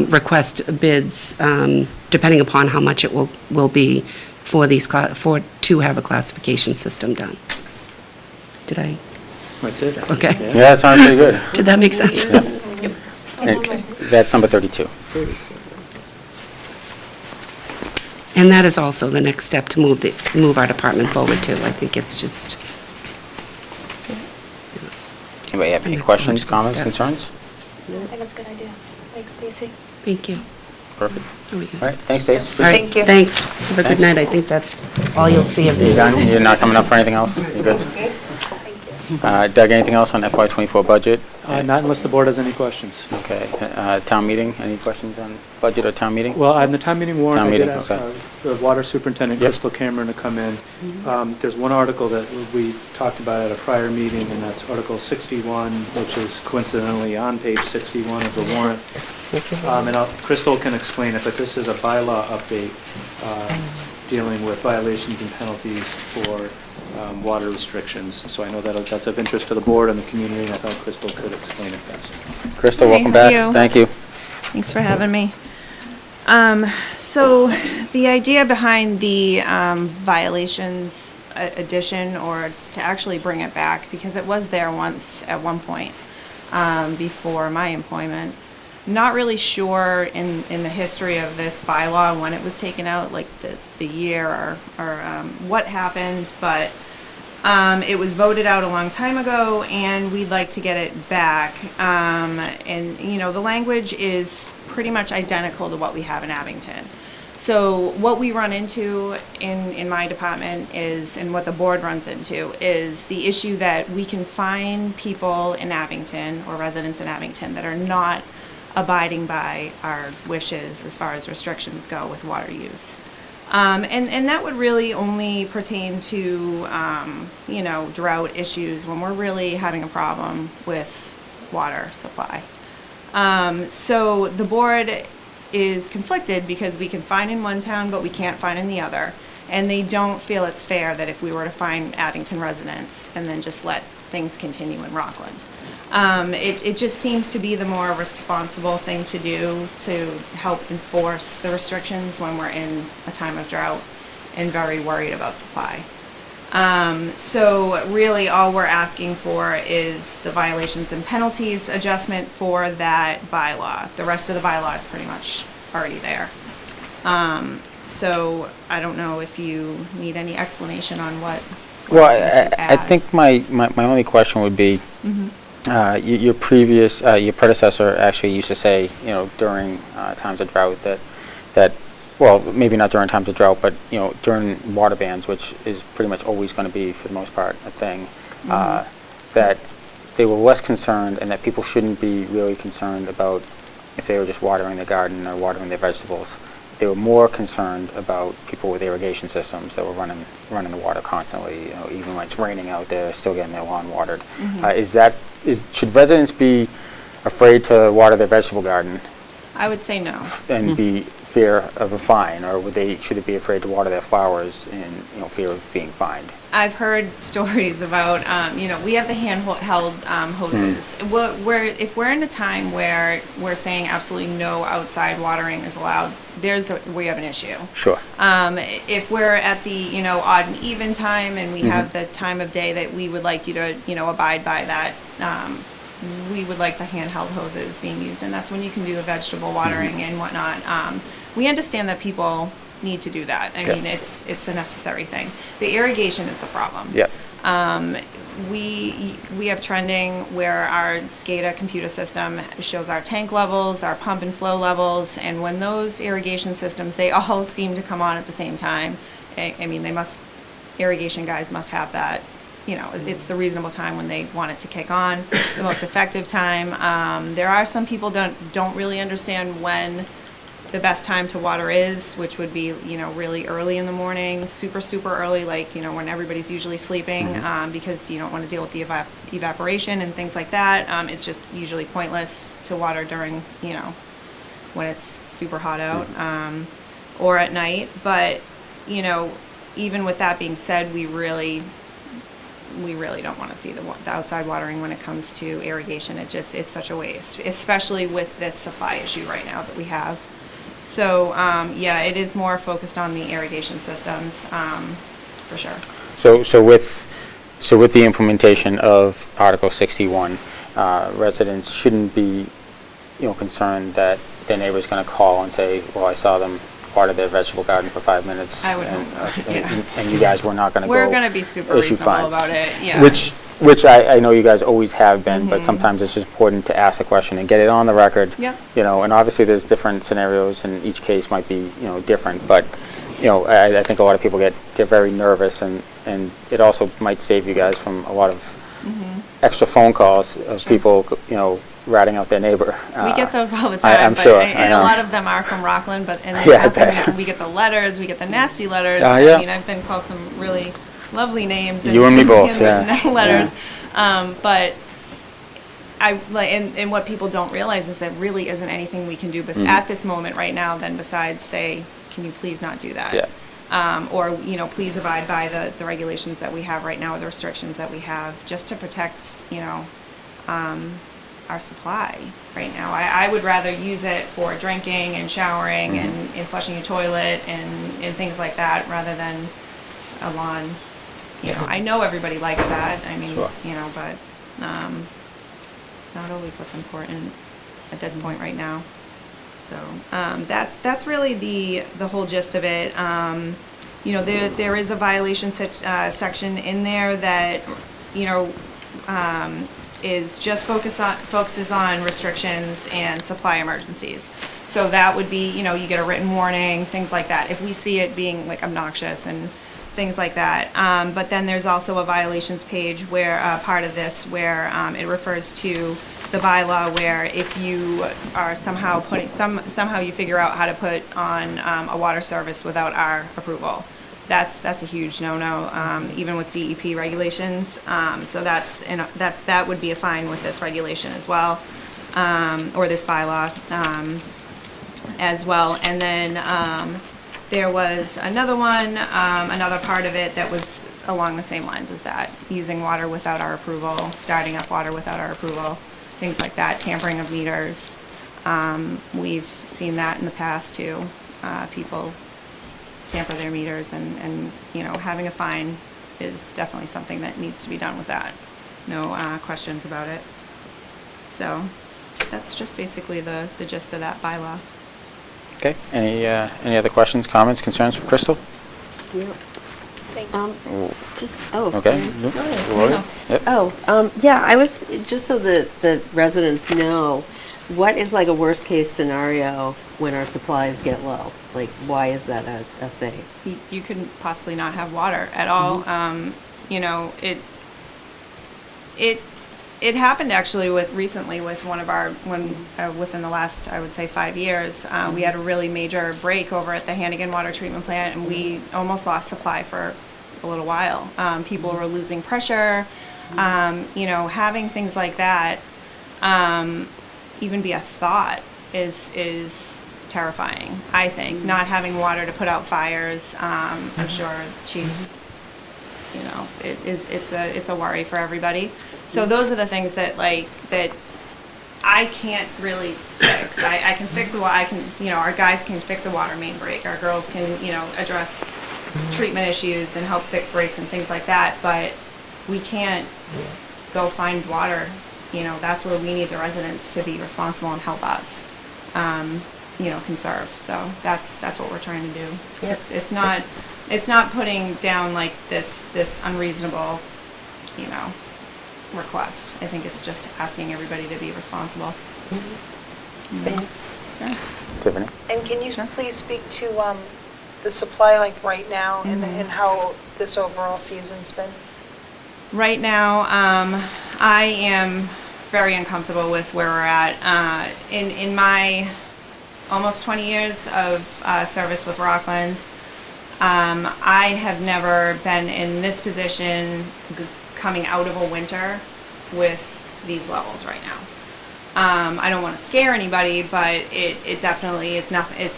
request bids, depending upon how much it will be for to have a classification system done. Did I? That's it. Okay. Yeah, that sounds pretty good. Did that make sense? That's number 32. And that is also the next step to move our department forward too. I think it's just. Anybody have any Next questions, logical comments, step. concerns? I think it's a good idea. Thanks, Stacy. Thank you. Perfect. Are we good? All right, thanks, Stace. All right, Thank you. Thanks. Have a good Thanks. night. I think that's all you'll see of You me. done? You're not coming up for anything else? You good? Doug, anything else on FY24 budget? Not unless the board has any questions. Okay. Town meeting, any questions on budget or town meeting? Well, on the town meeting warrant, Town I did meeting, ask okay. the water superintendent, Yep. Crystal Cameron, to come in. There's one article that we talked about at a prior meeting, and that's Article 61, which is coincidentally on page 61 of the warrant. And Crystal can explain it, but this is a bylaw update dealing with violations and penalties for water restrictions. So I know that that's of interest to the board and the community, and I thought Crystal could explain it best. Crystal, Hey, welcome how are back. you? Thank you. Thanks for having me. So the idea behind the violations addition, or to actually bring it back, because it was there once at one point before my employment. Not really sure in the history of this bylaw when it was taken out, like the year or what happened, but it was voted out a long time ago, and we'd like to get it back. And the language is pretty much identical to what we have in Abington. So what we run into in my department is, and what the board runs into, is the issue that we can find people in Abington or residents in Abington that are not abiding by our wishes as far as restrictions go with water use. And that would really only pertain to, drought issues when we're really having a problem with water supply. So the board is conflicted because we can find in one town, but we can't find in the other. And they don't feel it's fair that if we were to find Abington residents and then just let things continue in Rockland. It just seems to be the more responsible thing to do to help enforce the restrictions when we're in a time of drought and very worried about supply. So really all we're asking for is the violations and penalties adjustment for that bylaw. The rest of the bylaw is pretty much already there. So I don't know if you need any explanation on what. Well, to I add. think my only question would be, your predecessor actually used to say, during times of drought that, well, maybe not during times of drought, but, during water bans, which is pretty much always going to be, for the most part, a thing, that they were less concerned, and that people shouldn't be really concerned about if they were just watering their garden or watering their vegetables. They were more concerned about people with irrigation systems that were running the water constantly. Even when it's raining out there, still getting their lawn watered. Should residents be afraid to water their vegetable garden I would say no. and be fear of a fine, or should they be afraid to water their flowers in, fear of being fined? I've heard stories about, we have the handheld hoses. If we're in a time where we're saying absolutely no outside watering is allowed, we have an issue. Sure. If we're at the, odd and even time and we have the time of day that we would like you to, abide by that, we would like the handheld hoses being used, and that's when you can do the vegetable watering and whatnot. We understand that people need to do that. I mean, it's a necessary thing. The irrigation is the problem. Yep. We have trending where our SCADA computer system shows our tank levels, our pump and flow levels, and when those irrigation systems, they all seem to come on at the same time. I mean, irrigation guys must have that. It's the reasonable time when they want it to kick on, the most effective time. There are some people that don't really understand when the best time to water is, which would be, really early in the morning, super, super early, like, when everybody's usually sleeping, because you don't want to deal with the evaporation and things like that. It's just usually pointless to water during, when it's super hot out, or at night. But, even with that being said, we really don't want to see the outside watering when it comes to irrigation. It's such a waste, especially with this supply issue right now that we have. So, it is more focused on the irrigation systems, for sure. So with the implementation of Article 61, residents shouldn't be, concerned that their neighbor's going to call and say, well, I saw them water their vegetable garden for 5 minutes. I would hope not, yeah. And you guys were not going to We're going to be super reasonable about it, yeah. Which I know you guys always have been, but sometimes it's just important to ask the question and get it on the record. Yeah. And obviously there's different scenarios and each case might be, different, but, I think a lot of people get very nervous and it also might save you guys from a lot of extra phone calls of people, ratting out their neighbor. We get those all the time. I'm sure. And a lot of them are from Rockland, but we get the letters, we get the nasty letters. Yeah. I mean, I've been called some really lovely names. You and me both, letters. But and what people don't realize is that really isn't anything we can do at this moment right now then besides say, can you please not do that? Yeah. Or, please abide by the regulations that we have right now, or the restrictions that we have, just to protect, our supply right now. I would rather use it for drinking and showering and flushing your toilet and things like that rather than a lawn. I know everybody likes that. I mean, Sure. But it's not always what's important at this point right now. So that's really the whole gist of it. There is a violation section in there that is just focuses on restrictions and supply emergencies. So that would be, you get a written warning, things like that, if we see it being like obnoxious and things like that. But then there's also a violations page where part of this where it refers to the bylaw where if you are somehow somehow you figure out how to put on a water service without our approval. That's a huge no-no, even with DEP regulations. So that would be a fine with this regulation as well, or this bylaw as well. And then there was another one, another part of it that was along the same lines as that, using water without our approval, starting up water without our approval, things like that, tampering of meters. We've seen that in the past too, people tamper their meters and having a fine is definitely something that needs to be done with that. No questions about it. So that's just basically the gist of that bylaw. Okay. Any other questions, comments, concerns for Crystal? Yeah. Okay. Sorry. Go ahead. Gloria? Yep. Yeah, I was, just so the residents know, what is like a worst case scenario when our supplies get low? Like, why is that a thing? You couldn't possibly not have water at all. It happened actually recently with one of our, within the last, I would say, 5 years, we had a really major break over at the Hannigan Water Treatment Plant, and we almost lost supply for a little while. People were losing pressure, having things like that, even be a thought is terrifying, I think, not having water to put out fires. I'm sure Chief, you know, it's a worry for everybody. So those are the things that that I can't really fix. I can fix our guys can fix a water main break. Our girls can, you know, address treatment issues and help fix breaks and things like that, but we can't go find water. You know, that's where we need the residents to be responsible and help us, you know, conserve. So that's what we're trying to do. Yep. It's not putting down like this unreasonable, you know, request. I think it's just asking everybody to be responsible. Thanks. Sure. Tiffany? And can you please speak to the supply like right now and how this overall season's been? Right now, I am very uncomfortable with where we're at. In my almost 20 years of service with Rockland, I have never been in this position coming out of a winter with these levels right now. I don't want to scare anybody, but it definitely is nothing.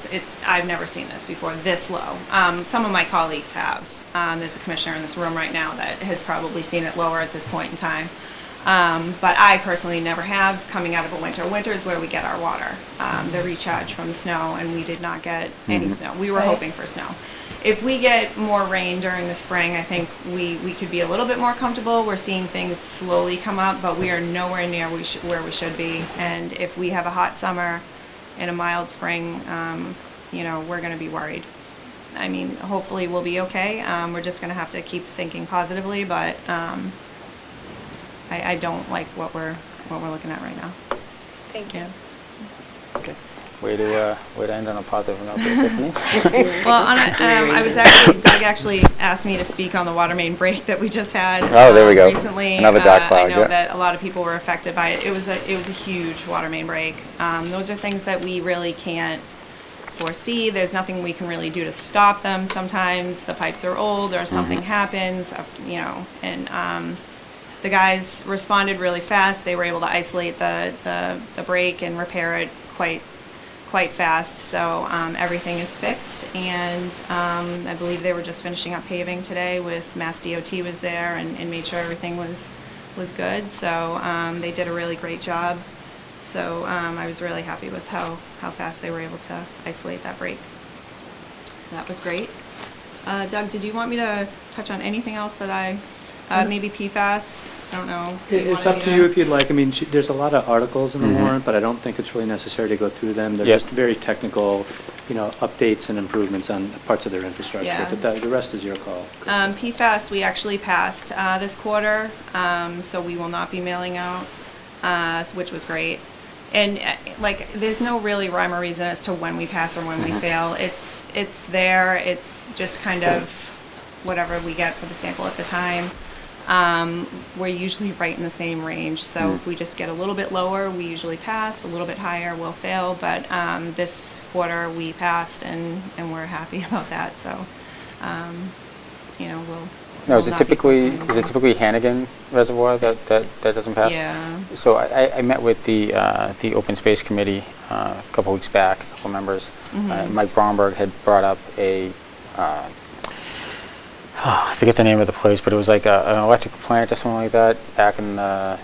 I've never seen this before, this low. Some of my colleagues have. There's a commissioner in this room right now that has probably seen it lower at this point in time. But I personally never have coming out of a winter. Winter is where we get our water, the recharge from the snow, and we did not get any snow. We were hoping for snow. If we get more rain during the spring, I think we could be a little bit more comfortable. We're seeing things slowly come up, but we are nowhere near where we should be. And if we have a hot summer and a mild spring, you know, we're going to be worried. I mean, hopefully we'll be okay. We're just going to have to keep thinking positively, but I don't like what we're looking at right now. Thank you. Okay. Way to end on a positive note there, Tiffany. Well, Doug actually asked me to speak on the water main break that we just had. Oh, there we go. Recently. Another dark cloud, I know yeah. that a lot of people were affected by it. It was a huge water main break. Those are things that we really can't foresee. There's nothing we can really do to stop them. Sometimes the pipes are old or something happens, you know, and the guys responded really fast. They were able to isolate the break and repair it quite fast. So everything is fixed, and I believe they were just finishing up paving today with Mass DOT was there and made sure everything was good. So they did a really great job. So I was really happy with how fast they were able to isolate that break. So that was great. Doug, did you want me to touch on anything else that maybe PFAS? I don't know. It's up to you if you'd like. I mean, there's a lot of articles in the warrant, but I don't think it's really necessary to go through them. They're just very technical, you know, updates and improvements on parts of their infrastructure. Yeah. But the rest is your call. PFAS we actually passed this quarter, so we will not be mailing out, which was great. And like, there's no really rhyme or reason as to when we pass or when we fail. It's there. It's just kind of whatever we get for the sample at the time. We're usually right in the same range, so if we just get a little bit lower, we usually pass. A little bit higher, we'll fail. But this quarter we passed, and we're happy about that. So, you know, we'll. No, is it typically Hannigan Reservoir that doesn't pass? Yeah. So I met with the Open Space Committee a couple weeks back, a couple members. Mike Bromberg had brought up a I forget the name of the place, but it was like an electrical plant or something like that back in the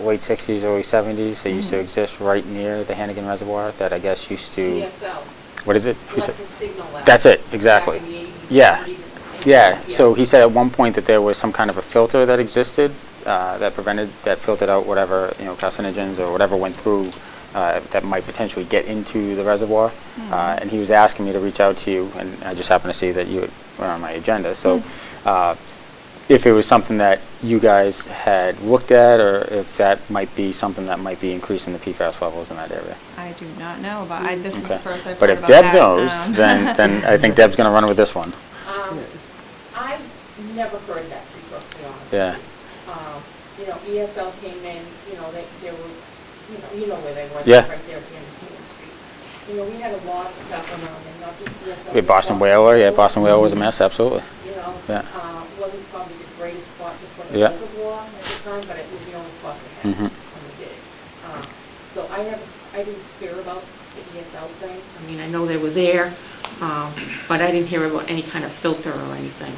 late 60s, early 70s. They used to exist right near the Hannigan Reservoir that I guess used to... ESL. What is it? Electric signal lab. That's it, exactly. Back in the 80s, Yeah. 70s. Yeah, so he said at one point that there was some kind of a filter that existed that filtered out whatever, you know, carcinogens or whatever went through that might potentially get into the reservoir. And he was asking me to reach out to you, and I just happened to see that you were on my agenda. So if it was something that you guys had looked at, or if that might be something that might be increasing the PFAS levels in that area. I do not know about. This is the first I've But heard if about Deb that. knows, then I think Deb's going to run with this one. I've never heard that before, to be honest. Yeah. You know, ESL came in, you know, they were, you know where they were. Yeah. Right there at the end of King Street. You know, we had a lot of stuff around there, not just ESL. With Boston Whaler, yeah, Boston Whaler was a mess, absolutely. You know, Yeah. wasn't probably the greatest spot to put a Yeah. reservoir at the time, but it was the only spot we had when we did it. So I didn't hear about the ESL thing. I mean, mean, I know they were there, but I didn't hear about any kind of filter or anything.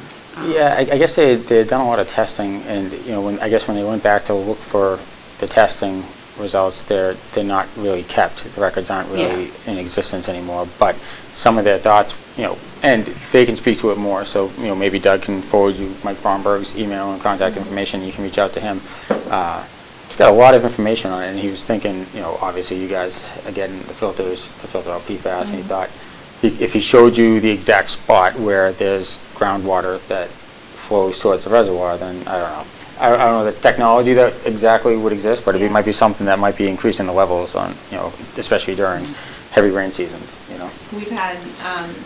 Yeah, I guess they had done a lot of testing, and when they went back to look for the testing results, they're not really kept. The records aren't really in existence anymore. But some of their thoughts, and they can speak to it more. So maybe Doug can forward you Mike Bromberg's email and contact information. You can reach out to him. He's got a lot of information on it, and he was thinking, obviously you guys are getting the filters to filter out PFAS, and he thought if he showed you the exact spot where there's groundwater that flows towards the reservoir, then I don't know. I don't know the technology that exactly would exist, but it might be something that might be increasing the levels on, especially during heavy rain seasons, We've had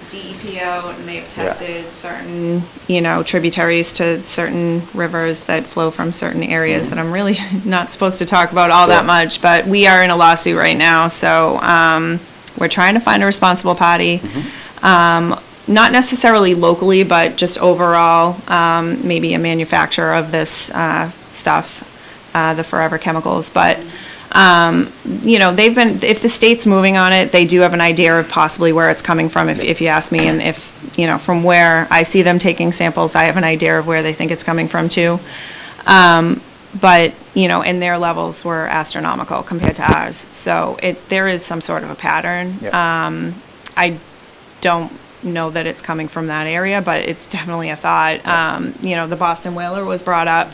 DEP out, and they've tested certain, tributaries to certain rivers that flow from certain areas that I'm really not supposed to talk about all that much, but we are in a lawsuit right now, so we're trying to find a responsible party. Not necessarily locally, but just overall, maybe a manufacturer of this stuff, the Forever Chemicals. But, if the state's moving on it, they do have an idea of possibly where it's coming from, if you ask me. And if, from where I see them taking samples, I have an idea of where they think it's coming from too. But, and their levels were astronomical compared to ours. So there is some sort of a pattern. I don't know that it's coming from that area, but it's definitely a thought. The Boston Whaler was brought up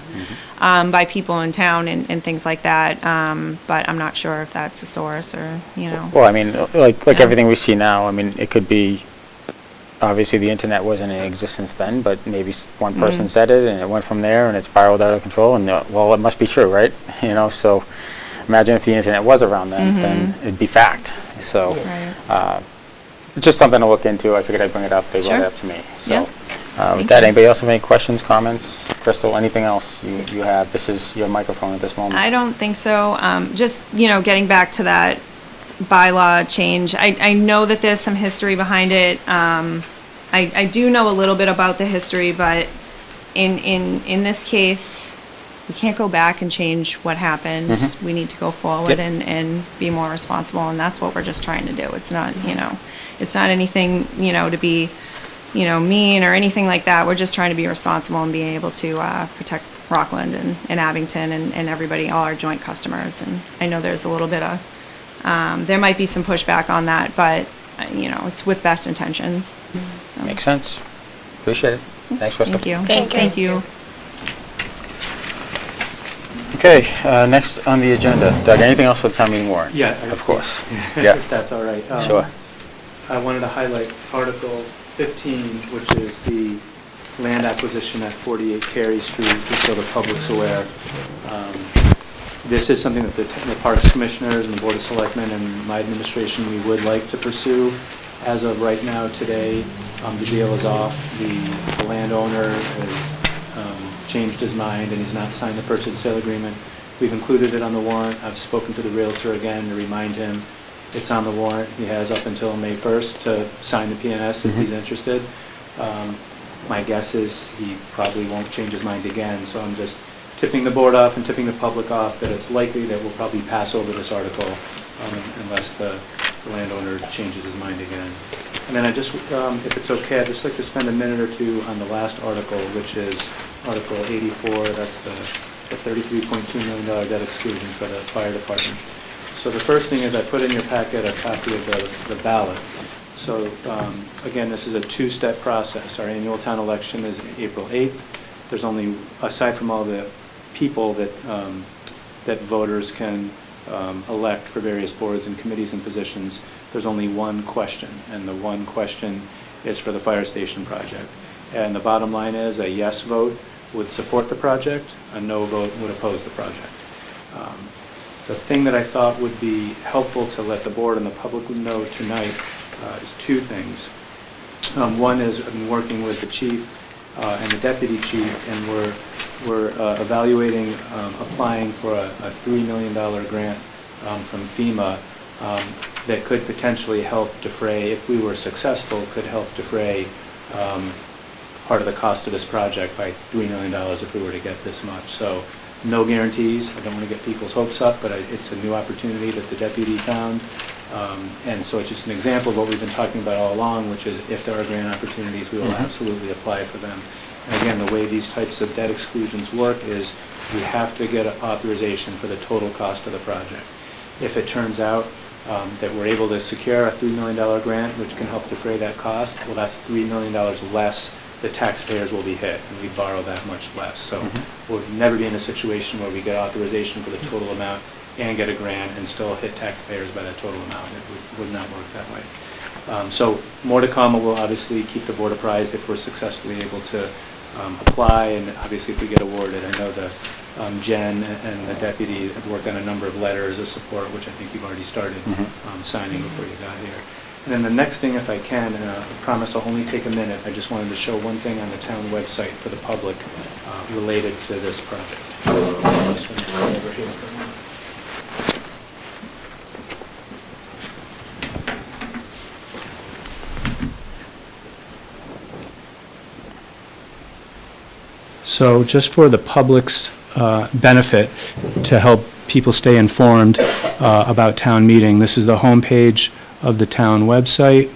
by people in town and things like that, but I'm not sure if that's a source or, Well, I mean, like everything we see now, I mean, it could be, obviously the internet wasn't in existence then, but maybe one person said it and it went from there and it spiraled out of control, and well, it must be true, right? So imagine if the internet was around then it'd be fact. So just something to look into. I figured I'd bring it up. They brought it up to me. So with that, anybody else have any questions, comments? Crystal, anything else you have? This is your microphone at this moment. I don't think so. Just, getting back to that bylaw change, I know that there's some history behind it. I do know a little bit about the history, but in this case, we can't go back and change what happened. We need to go forward and be more responsible, and that's what we're just trying to do. It's not, it's not anything, to be, mean or anything like that. We're just trying to be responsible and being able to protect Rockland and Abington and everybody, all our joint customers. And I know there's a little bit of, there might be some pushback on that, but, it's with best intentions. So. Makes sense. Appreciate it. Thanks, Crystal. Thank you. Thank you. Okay, next on the agenda. Doug, anything else for the town meeting warrant? Yeah. Of course. If that's all right. Sure. I wanted to highlight Article 15, which is the land acquisition at 48 Cary Street, just so the public's aware. This is something that the Parks Commissioners and the Board of Selectmen and my administration, we would like to pursue. As of right now, today, the deal is off. The landowner has changed his mind and he's not signed the purchase and sale agreement. We've included it on the warrant. I've spoken to the Realtor again to remind him it's on the warrant. He has up until May 1st to sign the PNS if he's interested. My guess is he probably won't change his mind again, so I'm just tipping the board off and tipping the public off that it's likely that we'll probably pass over this article unless the landowner changes his mind again. And then I just, if it's okay, I'd just like to spend a minute or two on the last article, which is Article 84. That's the $33.2 million debt exclusion for the fire department. So the first thing is I put in your packet a copy of the ballot. So again, this is a two-step process. Our annual town election is April 8th. There's only, aside from all the people that that voters can elect for various boards and committees and positions, there's only one question, and the one question is for the fire station project. And the bottom line is a yes vote would support the project, a no vote would oppose the project. The thing that I thought would be helpful to let the board and the public know tonight is two things. One is I've been working with the chief and the deputy chief, and we're evaluating applying for a $3 million grant from FEMA that could potentially help defray, if we were successful, could help defray part of the cost of this project by $3 million if we were to get this much. So no guarantees. I don't want to get people's hopes up, but it's a new opportunity that the deputy found. And so it's just an example of what we've been talking about all along, which is if there are grant opportunities, we will absolutely apply for them. And again, the way these types of debt exclusions work is we have to get authorization for the total cost of the project. If it turns out that we're able to secure a $3 million grant, which can help defray that cost, well, that's $3 million less the taxpayers will be hit, and we borrow that much less. So we'll never be in a situation where we get authorization for the total amount and get a grant and still hit taxpayers by that total amount. It would not work that way. So more to come. We'll obviously keep the board apprised if we're successfully able to apply, and obviously if we get awarded. I know the Jen and the deputy have worked on a number of letters of support, which I think you've already started signing before you got here. And then the next thing, if I can, I promise I'll only take a minute, I just wanted to show one thing on the town website for the public related to this project. Just gonna go over here for a minute. So just for the public's benefit, to help people stay informed about town meeting, this is the homepage of the town website.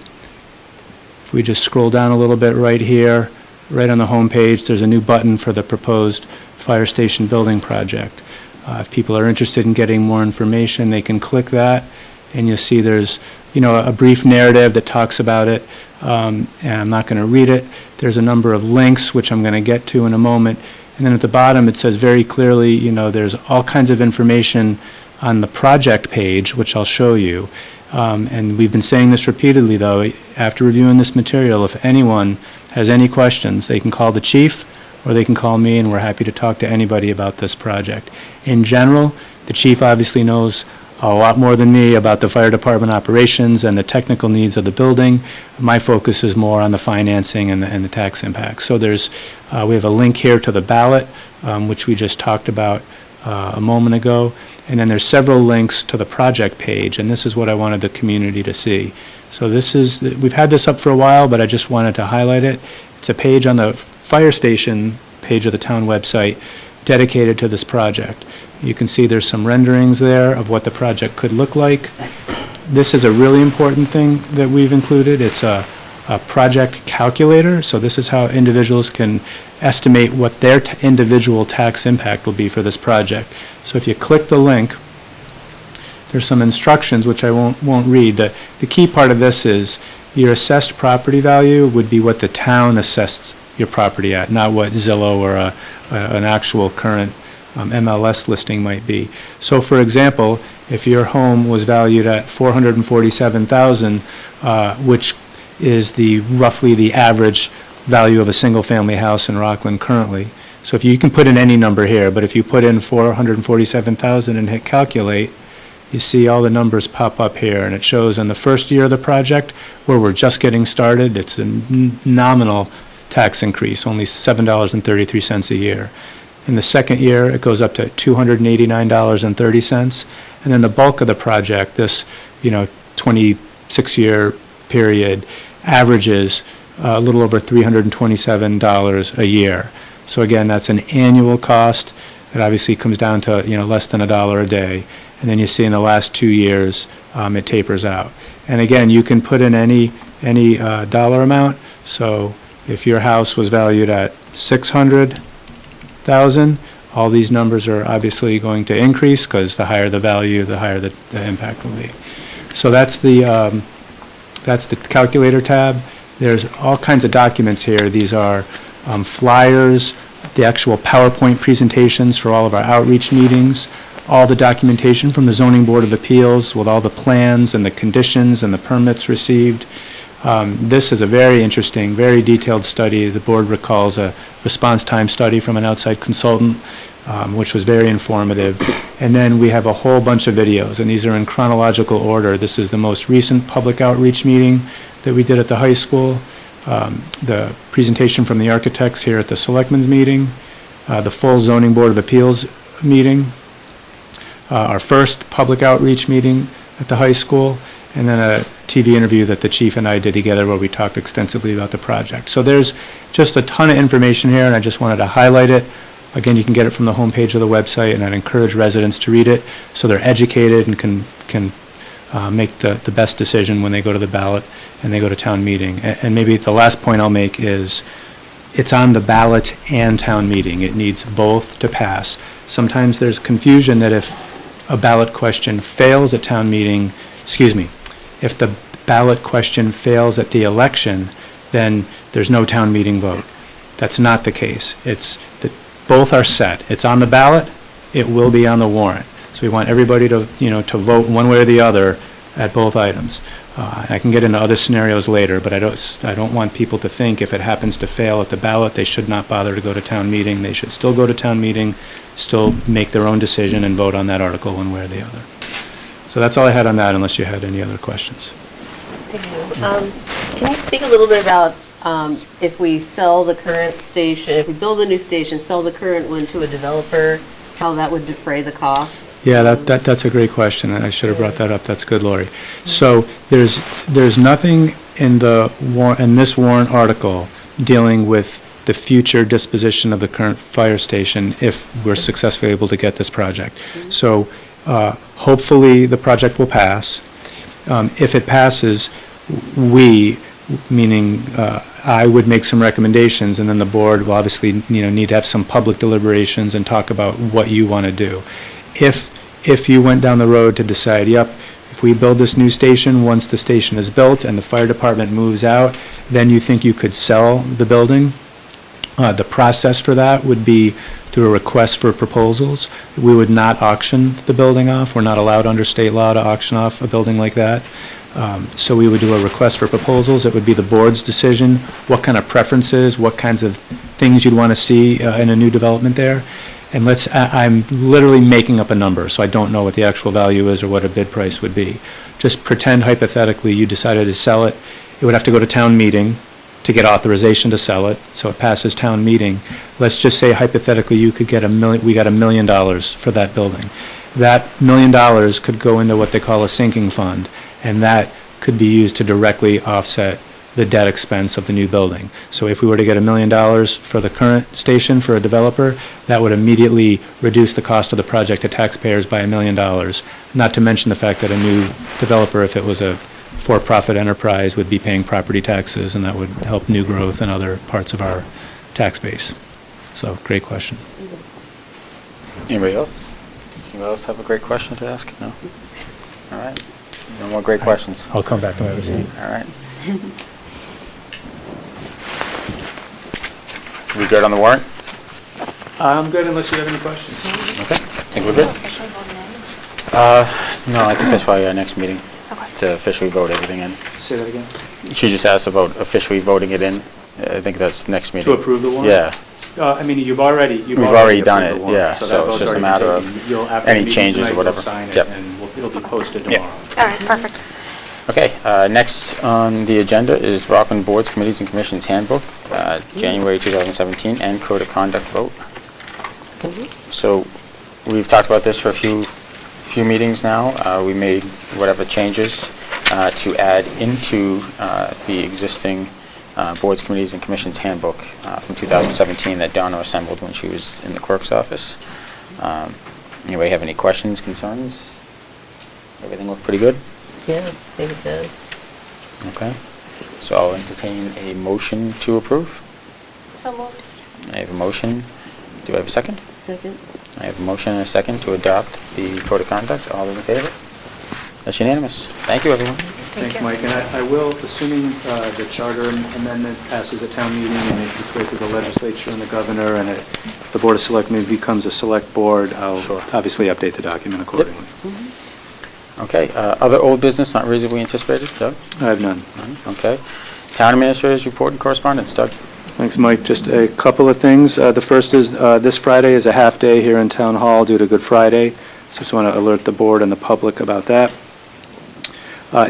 If we just scroll down a little bit right here, right on the homepage, there's a new button for the proposed fire station building project. If people are interested in getting more information, they can click that, and you'll see there's a brief narrative that talks about it, and I'm not going to read it. There's a number of links, which I'm going to get to in a moment. And then at the bottom, it says very clearly, there's all kinds of information on the project page, which I'll show you. And we've been saying this repeatedly, though, after reviewing this material, if anyone has any questions, they can call the chief or they can call me, and we're happy to talk to anybody about this project. In general, the chief obviously knows a lot more than me about the fire department operations and the technical needs of the building. My focus is more on the financing and the tax impact. So we have a link here to the ballot, which we just talked about a moment ago. And then there's several links to the project page, and this is what I wanted the community to see. So we've had this up for a while, but I just wanted to highlight it. It's a page on the fire station page of the town website dedicated to this project. You can see there's some renderings there of what the project could look like. This is a really important thing that we've included. It's a project calculator, so this is how individuals can estimate what their individual tax impact will be for this project. So if you click the link, there's some instructions which I won't read. The key part of this is your assessed property value would be what the town assessed your property at, not what Zillow or an actual current MLS listing might be. So for example, if your home was valued at $447,000, which is roughly the average value of a single-family house in Rockland currently. So if you can put in any number here, but if you put in $447,000 and hit calculate, you see all the numbers pop up here, and it shows in the first year of the project, where we're just getting started, it's a nominal tax increase, only $7.33 a year. In the second year, it goes up to $289.30, and then the bulk of the project, this 26-year period, averages a little over $327 a year. So again, that's an annual cost. It obviously comes down to less than $1 a day, and then you see in the last 2 years it tapers out. And again, you can put in any dollar amount. So if your house was valued at $600,000, all these numbers are obviously going to increase, because the higher the value, the higher the impact will be. So that's the calculator tab. There's all kinds of documents here. These are flyers, the actual PowerPoint presentations for all of our outreach meetings, all the documentation from the Zoning Board of Appeals with all the plans and the conditions and the permits received. This is a very interesting, very detailed study. The board recalls a response time study from an outside consultant, which was very informative. And then we have a whole bunch of videos, and these are in chronological order. This is the most recent public outreach meeting that we did at the high school, the presentation from the architects here at the Selectmen's meeting, the full Zoning Board of Appeals meeting, our first public outreach meeting at the high school, and then a TV interview that the chief and I did together where we talked extensively about the project. So there's just a ton of information here, and I just wanted to highlight it. Again, you can get it from the homepage of the website, and I'd encourage residents to read it so they're educated and can make the best decision when they go to the ballot and they go to town meeting. And maybe the last point I'll make is it's on the ballot and town meeting. It needs both to pass. Sometimes there's confusion that if a ballot question fails at town meeting, if the ballot question fails at the election, then there's no town meeting vote. That's not the case. It's that both are set. It's on the ballot, it will be on the warrant. So we want everybody to, to vote one way or the other at both items. I can get into other scenarios later, but I don't want people to think if it happens to fail at the ballot, they should not bother to go to town meeting. They should still go to town meeting, still make their own decision and vote on that article one way or the other. So that's all I had on that, unless you had any other questions. Thank you. Can you speak a little bit about if we sell the current station, if we build a new station, sell the current one to a developer, how that would defray the costs? Yeah, that's a great question, and I should have brought that up. That's good, Lori. So there's nothing in this warrant article dealing with the future disposition of the current fire station if we're successfully able to get this project. So hopefully the project will pass. If it passes, meaning I would make some recommendations, and then the board will obviously need to have some public deliberations and talk about what you want to do. If you went down the road to decide, yep, if we build this new station, once the station is built and the fire department moves out, then you think you could sell the building. The process for that would be through a request for proposals. We would not auction the building off. We're not allowed under state law to auction off a building like that. So we would do a request for proposals. It would be the board's decision, what kind of preferences, what kinds of things you'd want to see in a new development there. And I'm literally making up a number, so I don't know what the actual value is or what a bid price would be. Just pretend hypothetically you decided to sell it. It would have to go to town meeting to get authorization to sell it, so it passes town meeting. Let's just say hypothetically we got $1 million for that building. That $1 million could go into what they call a sinking fund, and that could be used to directly offset the debt expense of the new building. So if we were to get $1 million for the current station for a developer, that would immediately reduce the cost of the project to taxpayers by $1 million. Not to mention the fact that a new developer, if it was a for-profit enterprise, would be paying property taxes, and that would help new growth in other parts of our tax base. So, great question. Anybody else? Anybody else have a great question to ask? No? All right. No more great questions. I'll come back to that. All right. We good on the warrant? I'm good unless you have any questions. Okay. I think we're good. No, I think that's probably our next meeting to officially vote everything in. Say that again? She just asked about officially voting it in. I think that's next meeting. To approve the warrant? Yeah. I mean, we've already done it, approved the warrant, yeah, that so it's vote's just a already matter been of taken. After any the meeting changes or tonight, whatever. You'll sign it, Yep. and it'll be posted Yep. tomorrow. All right, perfect. Okay, next on the agenda is Rockland Boards, Committees, and Commissions Handbook, January 2017, and Code of Conduct vote. So we've talked about this for a few meetings now. We made whatever changes to add into the existing Boards, Committees, and Commissions Handbook from 2017 that Donna assembled when she was in the clerk's office. Anybody have any questions, concerns? Everything look pretty good? Yeah, I think it does. Okay. So I'll entertain a motion to approve. So moved. I have a motion. Do I have a second? Second. I have a motion and a second to adopt the Code of Conduct. All in favor? That's unanimous. Thank you, everyone. Thanks, Mike. And I will, assuming the charter amendment passes at town meeting and makes its way through the legislature and the governor, and the Board of Selectmen becomes a select board, I'll obviously update the document accordingly. Yep. Okay. Other old business not reasonably anticipated? Doug? I have none. None? Okay. Town Administrator's report and correspondence. Doug? Thanks, Mike. Just a couple of things. The first is this Friday is a half day here in Town Hall due to Good Friday. So just want to alert the board and the public about that.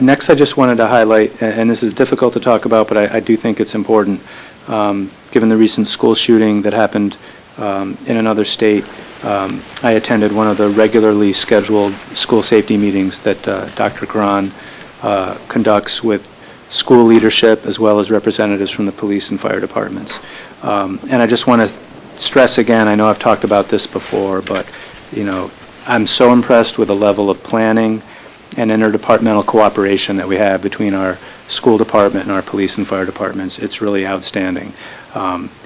Next, I just wanted to highlight, and this is difficult to talk about, but I do think it's important, given the recent school shooting that happened in another state. I attended one of the regularly scheduled school safety meetings that Dr. Karan conducts with school leadership as well as representatives from the police and fire departments. And I just want to stress again, I know I've talked about this before, but, you know, I'm so impressed with the level of planning and interdepartmental cooperation that we have between our school department and our police and fire departments. It's really outstanding.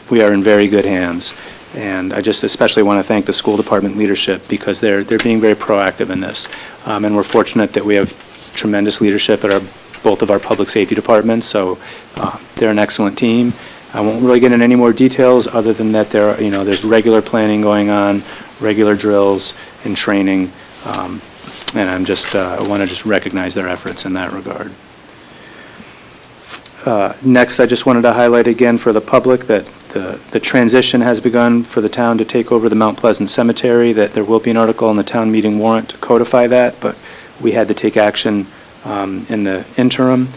We are in very good hands. And I just especially want to thank the school department leadership because they're being very proactive in this. And we're fortunate that we have tremendous leadership at both of our public safety departments, so they're an excellent team. I won't really get into any more details other than that there's regular planning going on, regular drills and training, and I want to just recognize their efforts in that regard. Next, I just wanted to highlight again for the public that the transition has begun for the town to take over the Mount Pleasant Cemetery, that there will be an article in the town meeting warrant to codify that, but we had to take action in the interim.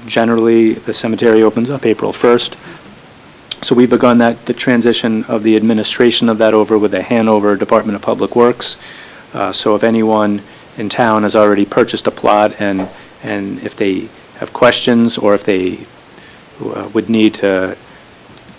Generally, the cemetery opens up April 1st. So we've begun the transition of the administration of that over with the Hanover Department of Public Works. So if anyone in town has already purchased a plot and if they have questions or if they would need to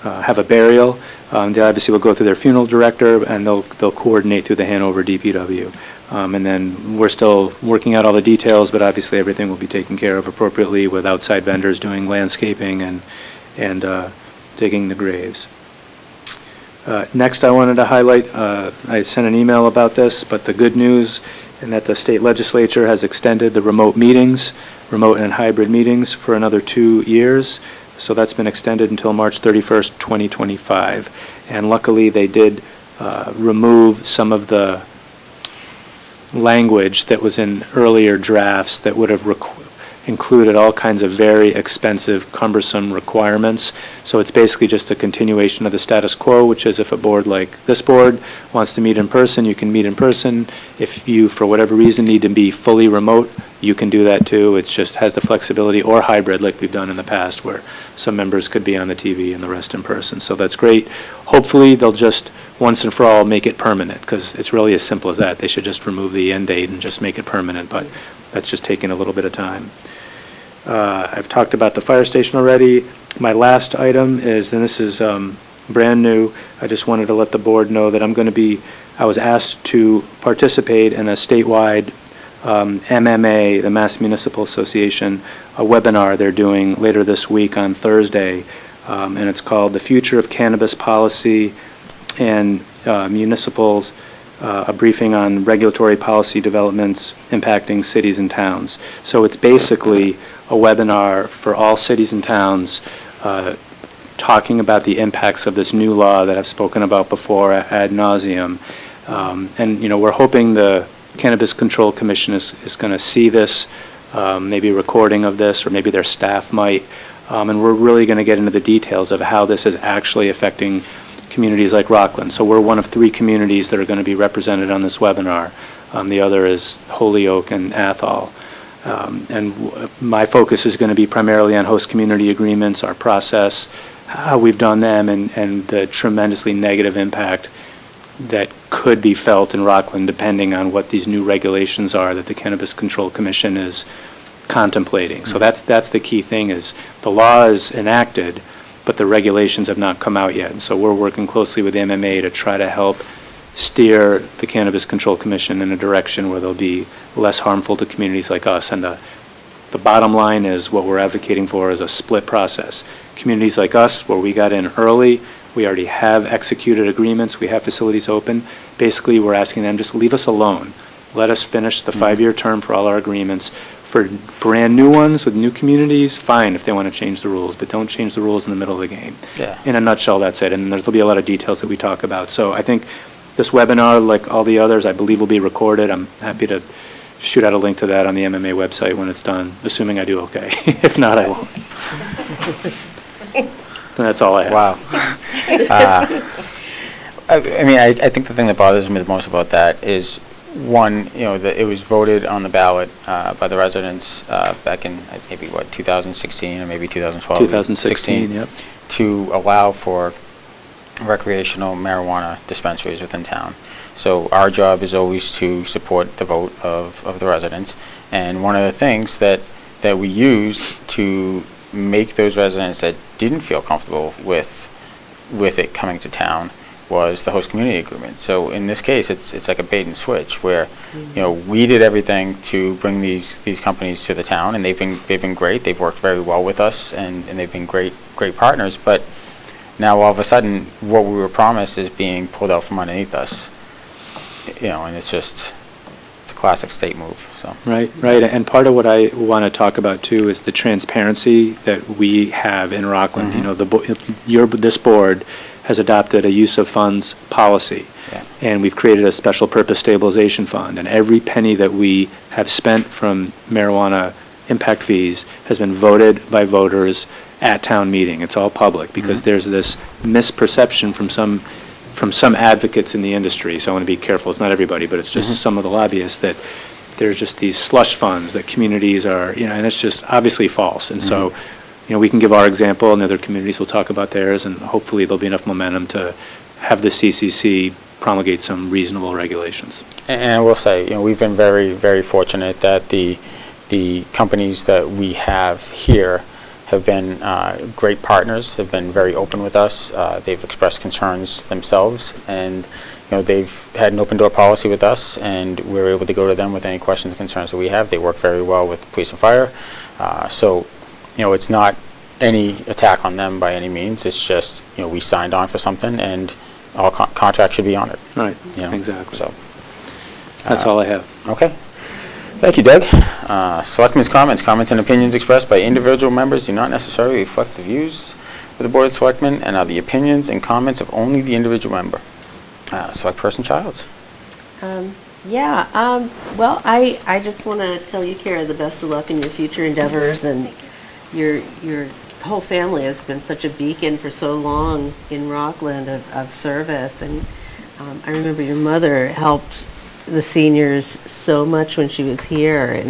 have a burial, they obviously will go through their funeral director and they'll coordinate through the Hanover DPW. And then we're still working out all the details, but obviously everything will be taken care of appropriately with outside vendors doing landscaping and digging the graves. Next, I wanted to highlight, I sent an email about this, but the good news in that the state legislature has extended the remote and hybrid meetings for another 2 years. So that's been extended until March 31st, 2025. And luckily, they did remove some of the language that was in earlier drafts that would have included all kinds of very expensive, cumbersome requirements. So it's basically just a continuation of the status quo, which is if a board like this board wants to meet in person, you can meet in person. If you, for whatever reason, need to be fully remote, you can do that too. It just has the flexibility, or hybrid like we've done in the past, where some members could be on the TV and the rest in person. So that's great. Hopefully they'll just once and for all make it permanent, because it's really as simple as that. They should just remove the end date and just make it permanent, but that's just taking a little bit of time. I've talked about the fire station already. My last item is, and this is brand new, I just wanted to let the board know that I was asked to participate in a statewide MMA, the Mass Municipal Association, a webinar they're doing later this week on Thursday, and it's called The Future of Cannabis Policy and Municipals, a briefing on regulatory policy developments impacting cities and towns. So it's basically a webinar for all cities and towns talking about the impacts of this new law that I've spoken about before ad nauseum. And we're hoping the Cannabis Control Commission is going to see this, maybe a recording of this, or maybe their staff might. And we're really going to get into the details of how this is actually affecting communities like Rockland. So we're one of 3 communities that are going to be represented on this webinar. The other is Holyoke and Athol. And my focus is going to be primarily on host community agreements, our process, how we've done them, and the tremendously negative impact that could be felt in Rockland depending on what these new regulations are that the Cannabis Control Commission is contemplating. So that's the key thing, is the law is enacted, but the regulations have not come out yet. And so we're working closely with MMA to try to help steer the Cannabis Control Commission in a direction where they'll be less harmful to communities like us. And the bottom line is what we're advocating for is a split process. Communities like us, where we got in early, we already have executed agreements, we have facilities open. Basically, we're asking them, just leave us alone. Let us finish the 5-year term for all our agreements. For brand new ones with new communities, fine if they want to change the rules, but don't change the rules in the middle of the game. Yeah. In a nutshell, that's it. And there'll be a lot of details that we talk about. So I think this webinar, like all the others, I believe will be recorded. I'm happy to shoot out a link to that on the MMA website when it's done, assuming I do okay. If not, I won't. And that's all I have. Wow. I think the thing that bothers me the most about that is, one, it was voted on the ballot by the residents back in maybe 2016 or maybe 2012. 2016, yep. To allow for recreational marijuana dispensaries within town. So our job is always to support the vote of the residents. And one of the things that we used to make those residents that didn't feel comfortable with it coming to town was the host community agreement. So in this case, it's like a bait and switch where, we did everything to bring these companies to the town, and they've been great. They've worked very well with us, and they've been great partners. But now all of a sudden, what we were promised is being pulled out from underneath us. And it's a classic state move. So Right. And part of what I want to talk about too is the transparency that we have in Rockland. This board has adopted a use of funds policy, and we've created a special purpose stabilization fund, and every penny that we have spent from marijuana impact fees has been voted by voters at town meeting. It's all public because there's this misperception from some advocates in the industry, so I want to be careful, it's not everybody, but it's just some of the lobbyists, that there's just these slush funds that communities are, and it's just obviously false. And so, we can give our example, and other communities will talk about theirs, and hopefully there'll be enough momentum to have the CCC promulgate some reasonable regulations. And I will say, we've been very, very fortunate that the companies that we have here have been great partners, have been very open with us. They've expressed concerns themselves, and they've had an open door policy with us, and we're able to go to them with any questions and concerns that we have. They work very well with police and fire. So it's not any attack on them by any means. It's just, we signed on for something, and all contracts should be honored. Right, exactly. So that's all I have. Okay. Thank you, Doug. Selectmen's comments. Comments and opinions expressed by individual members do not necessarily reflect the views of the Board of Selectmen and are the opinions and comments of only the individual member. Select Person Childs. Well, I just want to tell you, Kara, the best of luck in your future endeavors, and your whole family has been such a beacon for so long in Rockland of service, and I remember your mother helped the seniors so much when she was here,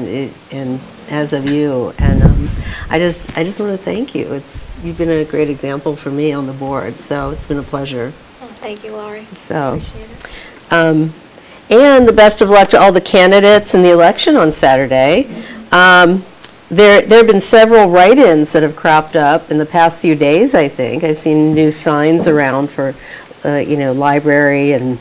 and as of you, and I just want to thank you. You've been a great example for me on the board, so it's been a pleasure. Thank you, Laurie. So, Appreciate it. And the best of luck to all the candidates in the election on Saturday. There have been several write-ins that have cropped up in the past few days, I think. I've seen new signs around for, library and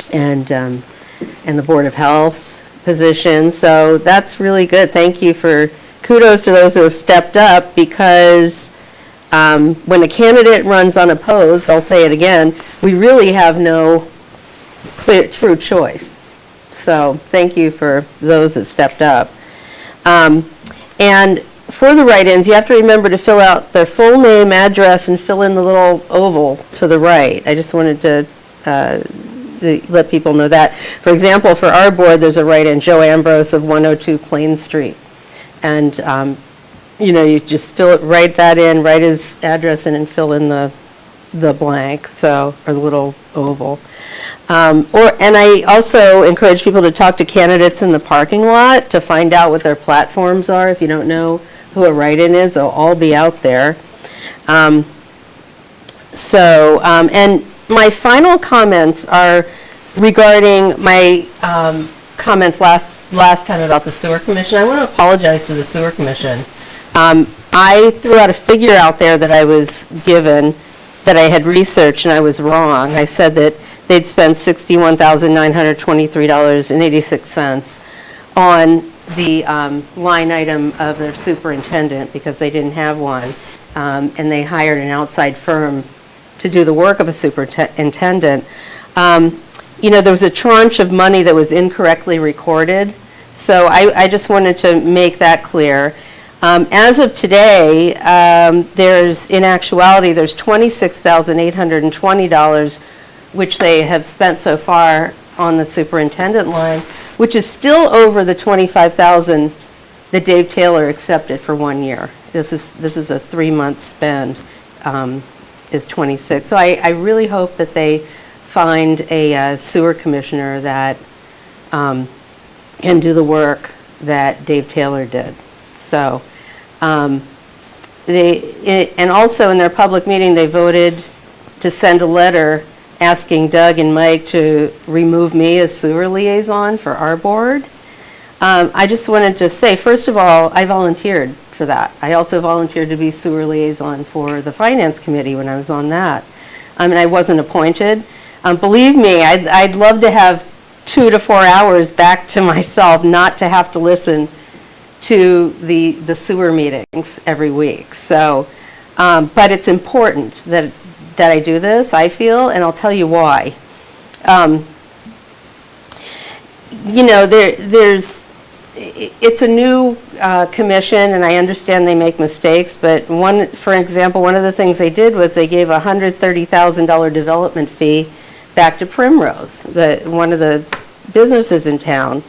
the Board of Health position. So that's really good. Thank you kudos to those who have stepped up, because when a candidate runs unopposed, I'll say it again, we really have no true choice. So thank you for those that stepped up. And for the write-ins, you have to remember to fill out their full name, address, and fill in the little oval to the right. I just wanted to let people know that. For example, for our board, there's a write-in, Joe Ambrose of 102 Plain Street. And, you just write that in, write his address in, and fill in the blank, or the little oval. And I also encourage people to talk to candidates in the parking lot to find out what their platforms are. If you don't know who a write-in is, they'll all be out there. And my final comments are regarding my comments last time about the sewer commission. I want to apologize to the sewer commission. I threw out a figure out there that I was given, that I had researched, and I was wrong. I said that they'd spent $61,923.86 on the line item of their superintendent because they didn't have one, and they hired an outside firm to do the work of a superintendent. There was a tranche of money that was incorrectly recorded, so I just wanted to make that clear. As of today, in actuality, there's $26,820, which they have spent so far on the superintendent line, which is still over the $25,000 that Dave Taylor accepted for 1 year. This is a 3-month spend, is 26. So I really hope that they find a sewer commissioner that can do the work that Dave Taylor did. So, and also in their public meeting, they voted to send a letter asking Doug and Mike to remove me as sewer liaison for our board. I just wanted to say, first of all, I volunteered for that. I also volunteered to be sewer liaison for the finance committee when I was on that. and I wasn't appointed. Believe me, I'd love to have 2 to 4 hours back to myself, not to have to listen to the sewer meetings every week. So, but it's important that I do this, I feel, and I'll tell you why. You know, it's a new commission, and I understand they make mistakes, but for example, one of the things they did was they gave a $130,000 development fee back to Primrose, one of the businesses in town,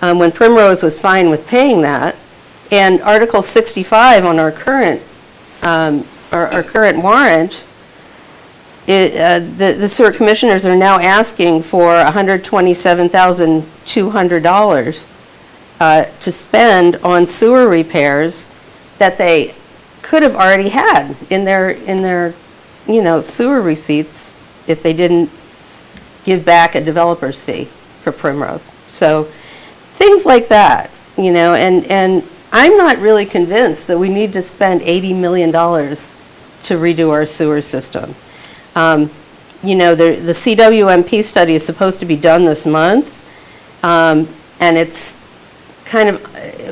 when Primrose was fine with paying that. And Article 65 on our current warrant, the sewer commissioners are now asking for $127,200 to spend on sewer repairs that they could have already had in their sewer receipts if they didn't give back a developer's fee for Primrose. So things like that, and I'm not really convinced that we need to spend $80 million to redo our sewer system. The CWMP study is supposed to be done this month, and it's kind of,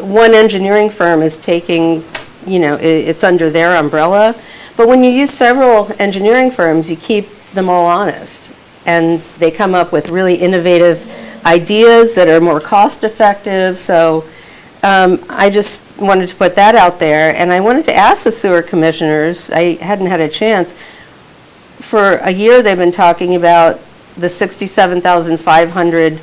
one engineering firm is taking, it's under their umbrella. But when you use several engineering firms, you keep them all honest, and they come up with really innovative ideas that are more cost effective. So I just wanted to put that out there, and I wanted to ask the sewer commissioners, I hadn't had a chance. For a year they've been talking about the 67,500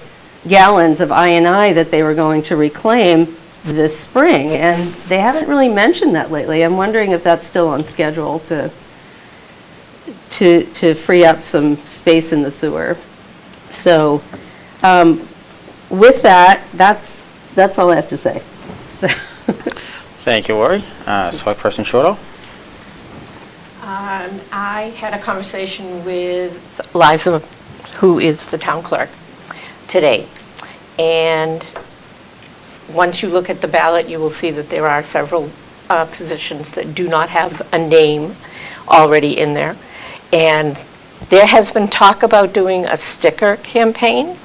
gallons of I&I that they were going to reclaim this spring, and they haven't really mentioned that lately. I'm wondering if that's still on schedule to free up some space in the sewer. So with that, that's all I have to say. Thank you, Lori. Select Person Shorto. I had a conversation with Liza, who is the town clerk, today. And once you look at the ballot, you will see that there are several positions that do not have a name already in there. And there has been talk about doing a sticker campaign.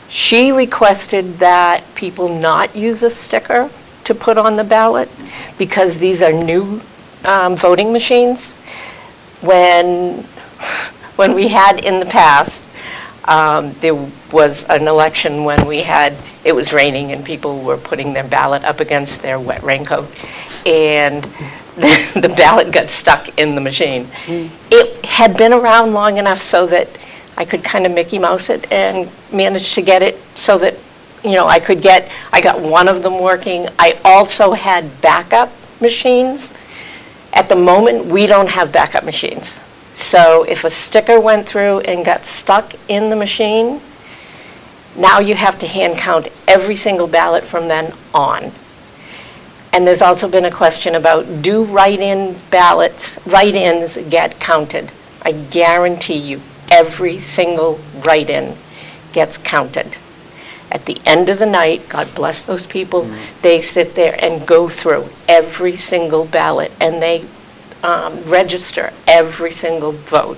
She requested that people not use a sticker to put on the ballot because these are new voting machines. When we had in the past, there was an election when it was raining and people were putting their ballot up against their wet raincoat, and the ballot got stuck in the machine. It had been around long enough so that I could kind of Mickey Mouse it and manage to get it so that, I got one of them working. I also had backup machines. At the moment, we don't have backup machines. So if a sticker went through and got stuck in the machine, now you have to hand count every single ballot from then on. And there's also been a question about, do write-ins get counted? I guarantee you, every single write-in gets counted. At the end of the night, God bless those people, they sit there and go through every single ballot, and they register every single vote.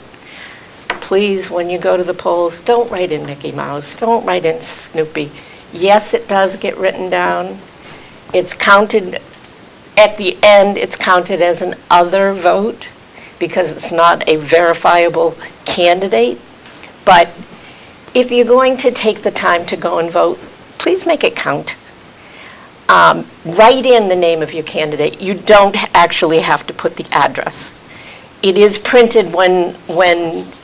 Please, when you go to the polls, don't write in Mickey Mouse, don't write in Snoopy. Yes, it does get written down. It's counted, at the end, it's counted as an other vote because it's not a verifiable candidate. But if you're going to take the time to go and vote, please make it count. Write in the name of your candidate. You don't actually have to put the address. It is printed when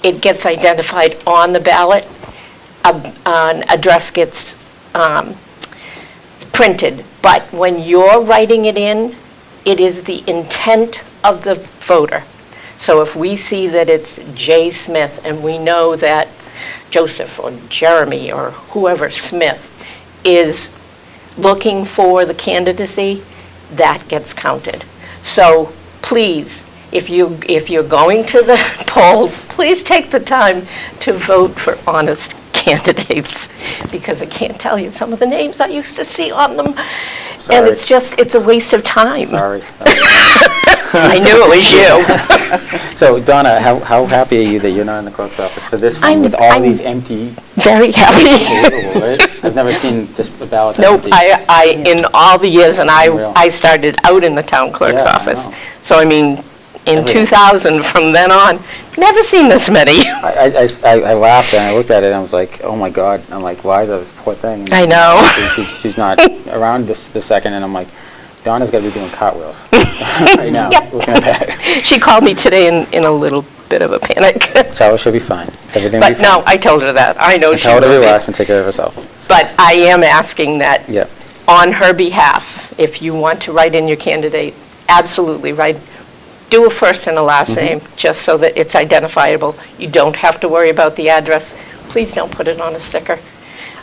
it gets identified on the ballot. An address gets printed, but when you're writing it in, it is the intent of the voter. So if we see that it's J. Smith and we know that Joseph or Jeremy or whoever Smith is looking for the candidacy, that gets counted. So please, if you're going to the polls, please take the time to vote for honest candidates, because I can't tell you some of the names I used to see on them. Sorry. And it's a waste of time. Sorry. I knew it was you. So Donna, how happy are you that you're not in the clerk's office for this one I'm- with all I'm these empty? Very happy. Unbelievable, right? I've never seen this ballot that Nope, empty. in all the years, and Unreal. I started out in the town clerk's Yeah, I office. know. So I mean, in Everything. 2000, from then on, never seen this many. I laughed and I looked at it and I was like, oh my God. I'm like, why is that this poor thing? I know. She's not around this second, and I'm like, Donna's got to be doing cartwheels right now. Yep. Looking at that. She called me today in a little bit of a panic. So she'll be fine. Everything will be But fine. no, I told her that. I know And she tell her to will be. relax and take care of herself. But I am asking that Yep. on her behalf, if you want to write in your candidate, absolutely write, do a first and a last name, just so that it's identifiable. You don't have to worry about the address. Please don't put it on a sticker.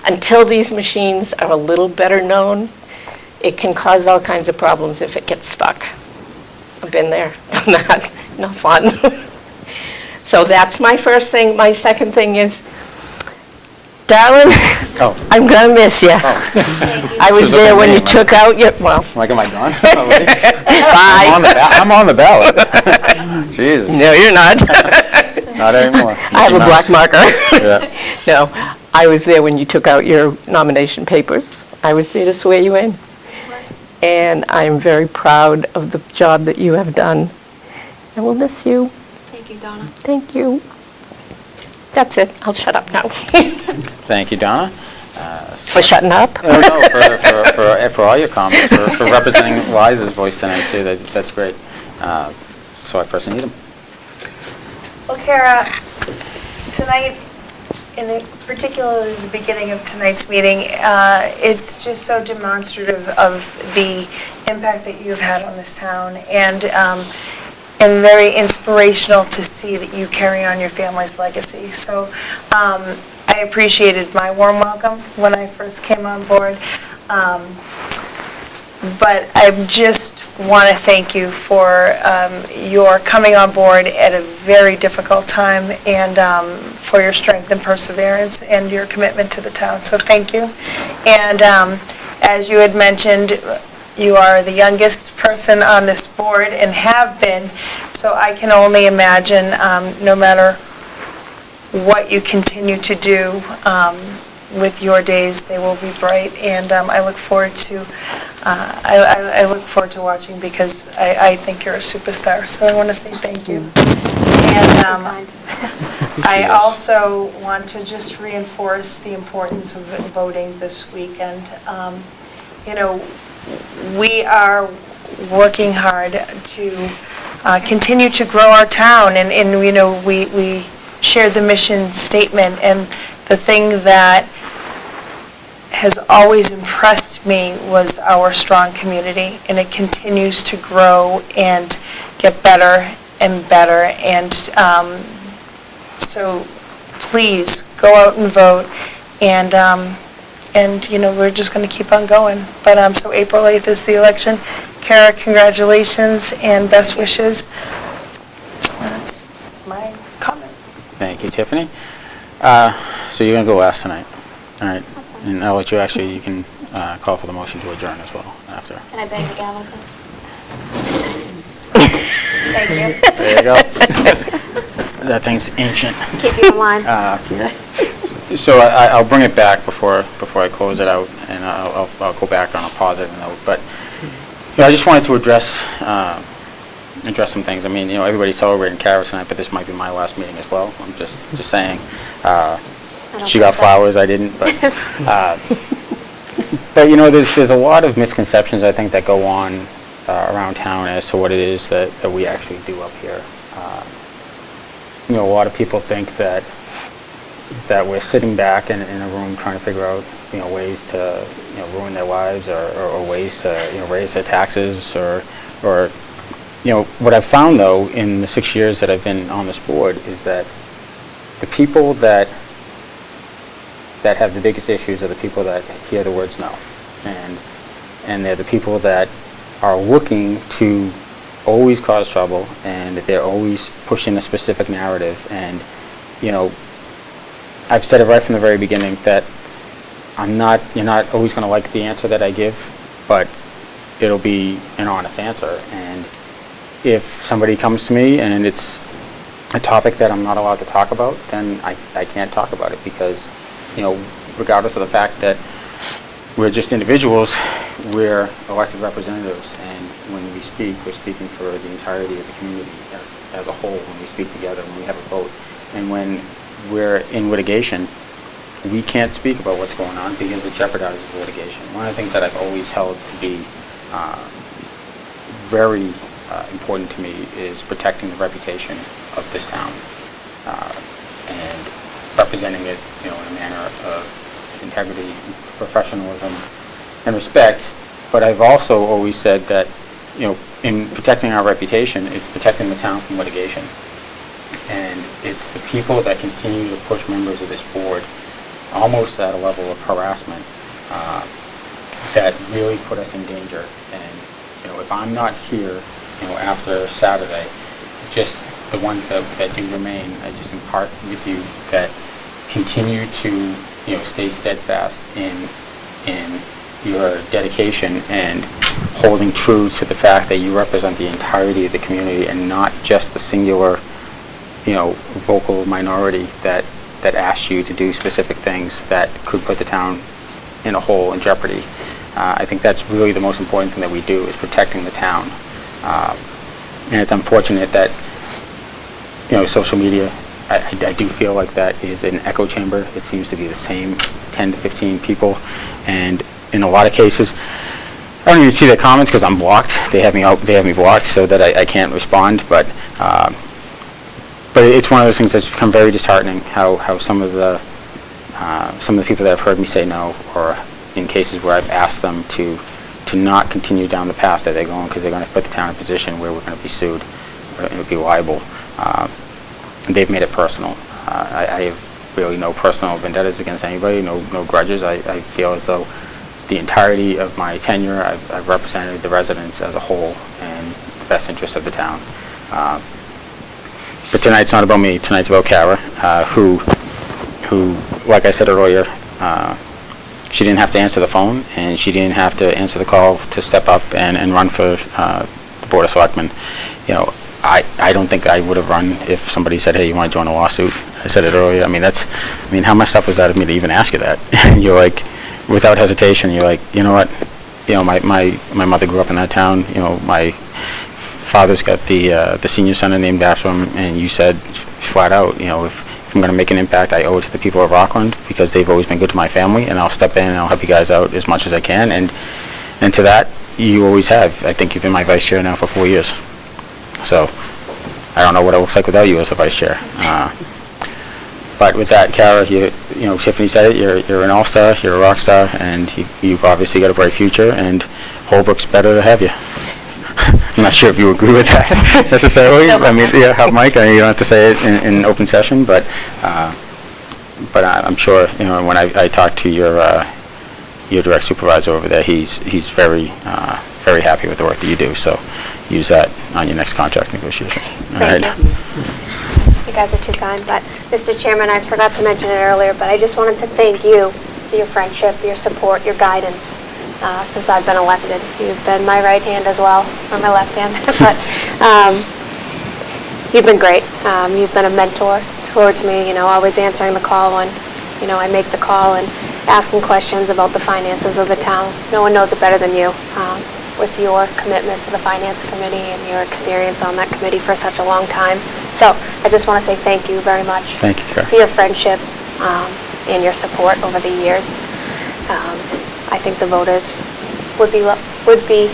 Until these machines are a little better known, it can cause all kinds of problems if it gets stuck. I've been there, done that, no fun. So that's my first thing. My second thing is, darling, I'm gonna miss you. I was Look at there when me, you am I- took out your, well, Like, am I gone already? bye. I'm on the ballot. Jesus. No, you're not. Not anymore. I have a black marker. Yeah. No, I was there when you took out your nomination papers. I was there to swear you in. And I'm very proud of the job that you have done. I will miss you. Thank you, Donna. Thank you. That's it. I'll shut up now. Thank you, Donna. For shutting up? No, for all your comments, for representing Liza's voice tonight, too. That's great. Select Person Needham. Well, Kara, tonight, particularly the beginning of tonight's meeting, it's just so demonstrative of the impact that you've had on this town, and very inspirational to see that you carry on your family's legacy. So I appreciated my warm welcome when I first came on board. But I just want to thank you for your coming on board at a very difficult time, and for your strength and perseverance and your commitment to the town. So thank you. And as you had mentioned, you are the youngest person on this board and have been, so I can only imagine, no matter what you continue to do with your days, they will be bright, and I look forward to I look forward to watching, because I think you're a superstar. So I want to say thank you. And I also want to just reinforce the importance of voting this weekend. You know, we are working hard to continue to grow our town, and you know, we shared the mission statement, and the thing that has always impressed me was our strong community, and it continues to grow and get better and better. And so please go out and vote, and you know, we're just going to keep on going. But so April 8th is the election. Kara, congratulations and best wishes. That's my comment. Thank you, Tiffany. So you're going to go last tonight. All right. And I'll let you you can call for the motion to adjourn as well after. Can I bang the gavel too? Thank you. There you go. That thing's ancient. Keep you in line. So I'll bring it back before I close it out, and I'll go back on a positive note. But you know, I just wanted to address some things. I mean, you know, everybody's celebrating Kara tonight, but this might be my last meeting as well. I'm just saying. She got flowers, I didn't, but you know, there's a lot of misconceptions, I think, that go on around town as to what it is that we actually do up here. You know, a lot of people think that we're sitting back in a room trying to figure out, you know, ways to, you know, ruin their lives, or ways to, you know, raise their taxes, or you know, what I've found though in the 6 years that I've been on this board is that the people that have the biggest issues are the people that hear the words no, and they're the people that are looking to always cause trouble, and they're always pushing a specific narrative. And you know, I've said it right from the very beginning that you're not always going to like the answer that I give, but it'll be an honest answer. And if somebody comes to me and it's a topic that I'm not allowed to talk about, then I can't talk about it because, regardless of the fact that we're just individuals, we're elected representatives, and when we speak, we're speaking for the entirety of the community as a whole when we speak together, when we have a vote. And when we're in litigation, we can't speak about what's going on because it jeopardizes litigation. One of the things that I've always held to be very important to me is protecting the reputation of this town and representing it, in a manner of integrity, professionalism, and respect. But I've also always said that, in protecting our reputation, it's protecting the town from litigation. And it's the people that continue to push members of this board almost at a level of harassment that really put us in danger. And, if I'm not here, after Saturday, just the ones that do remain, I just impart with you that continue to, stay steadfast in your dedication and holding true to the fact that you represent the entirety of the community and not just the singular, vocal minority that asks you to do specific things that could put the town in a hole in jeopardy. I think that's really the most important thing that we do, is protecting the town. And it's unfortunate that, social media, I do feel like that is an echo chamber. It seems to be the same 10 to 15 people, and in a lot of cases, I don't even see their comments because I'm blocked. They have me blocked so that I can't respond. But it's one of those things that's become very disheartening. How some of the people that have heard me say no, or in cases where I've asked them to not continue down the path that they're going because they're going to put the town in a position where we're going to be sued or be liable. And they've made it personal. I have really no personal vendettas against anybody, no grudges. I feel as though the entirety of my tenure, I've represented the residents as a whole and the best interests of the town. But tonight's not about me. Tonight's about Kara, who, like I said earlier, she didn't have to answer the phone, and she didn't have to answer the call to step up and run for the Board of Selectmen. I don't think I would have run if somebody said, "Hey, you want to join a lawsuit?" I said it earlier. How messed up was that of me to even ask you that? And you're like, without hesitation, you're like, you know what? My mother grew up in that town. My father's got the senior center named after him, and you said flat out, if I'm going to make an impact, I owe it to the people of Rockland because they've always been good to my family, and I'll step in and I'll help you guys out as much as I can. And to that, you always have. I think you've been my vice chair now for 4 years. So I don't know what it looks like without you as the vice chair. But with that, Kara, Tiffany said it, you're an all-star, you're a rock star, and you've obviously got a bright future, and Holbrook's better to have you. I'm not sure if you agree with that necessarily. Help Mike. You don't have to say it in open session, but I'm sure when I talked to your direct supervisor over there, he's very very happy with the work that you do. So use that on your next contract negotiation. Thank you. You guys are too kind, but Mr. Chairman, I forgot to mention it earlier, but I just wanted to thank you for your friendship, your support, your guidance. Since I've been elected. You've been my right hand as well, or my left hand, but you've been great. You've been a mentor towards me, always answering the call when, I make the call and asking questions about the finances of the town. No one knows it better than you, with your commitment to the Finance Committee and your experience on that committee for such a long time. So I just want to say thank you very much. Thank you, Kara. For your friendship and your support over the years. I think the voters would be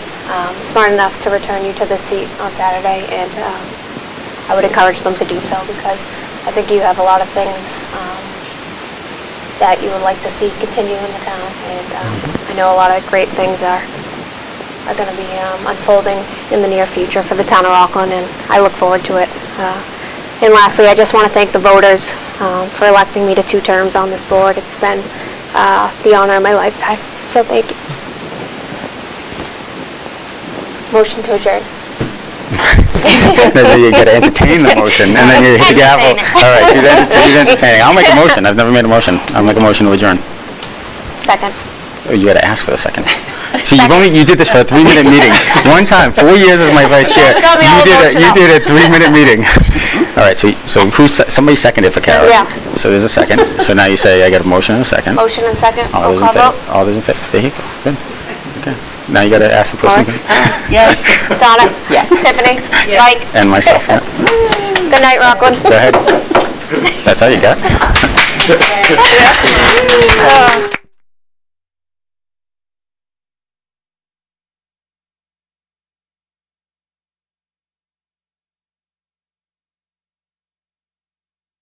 smart enough to return you to the seat on Saturday, and I would encourage them to do so because I think you have a lot of things that you would like to see continue in the town, and I know a lot of great things are going to be unfolding in the near future for the town of Rockland, and I look forward to it. And lastly, I just want to thank the voters for electing me to 2 terms on this board. It's been the honor of my lifetime. So thank you. Motion to adjourn. Then you got to entertain the motion, and then you hit the gavel. All right, she's entertaining. I'll make a motion. I've never made a motion. I'll make a motion to adjourn. Second. Oh, you got to ask for the second. See, you did this for a 3-minute meeting. One time, 4 years as my vice chair. Got me all You did a 3-minute meeting. All right, so somebody seconded for Kara? Yeah. So there's a second. So now you say I got a motion and a second. Motion and second, All roll those in call favor? vote. All those in favor? There you go. Good. Okay. Now you got to ask the person. Yes. Donna? Yes. Tiffany? Mike? And myself, yeah. Good night, Rockland. Go ahead. That's all you got?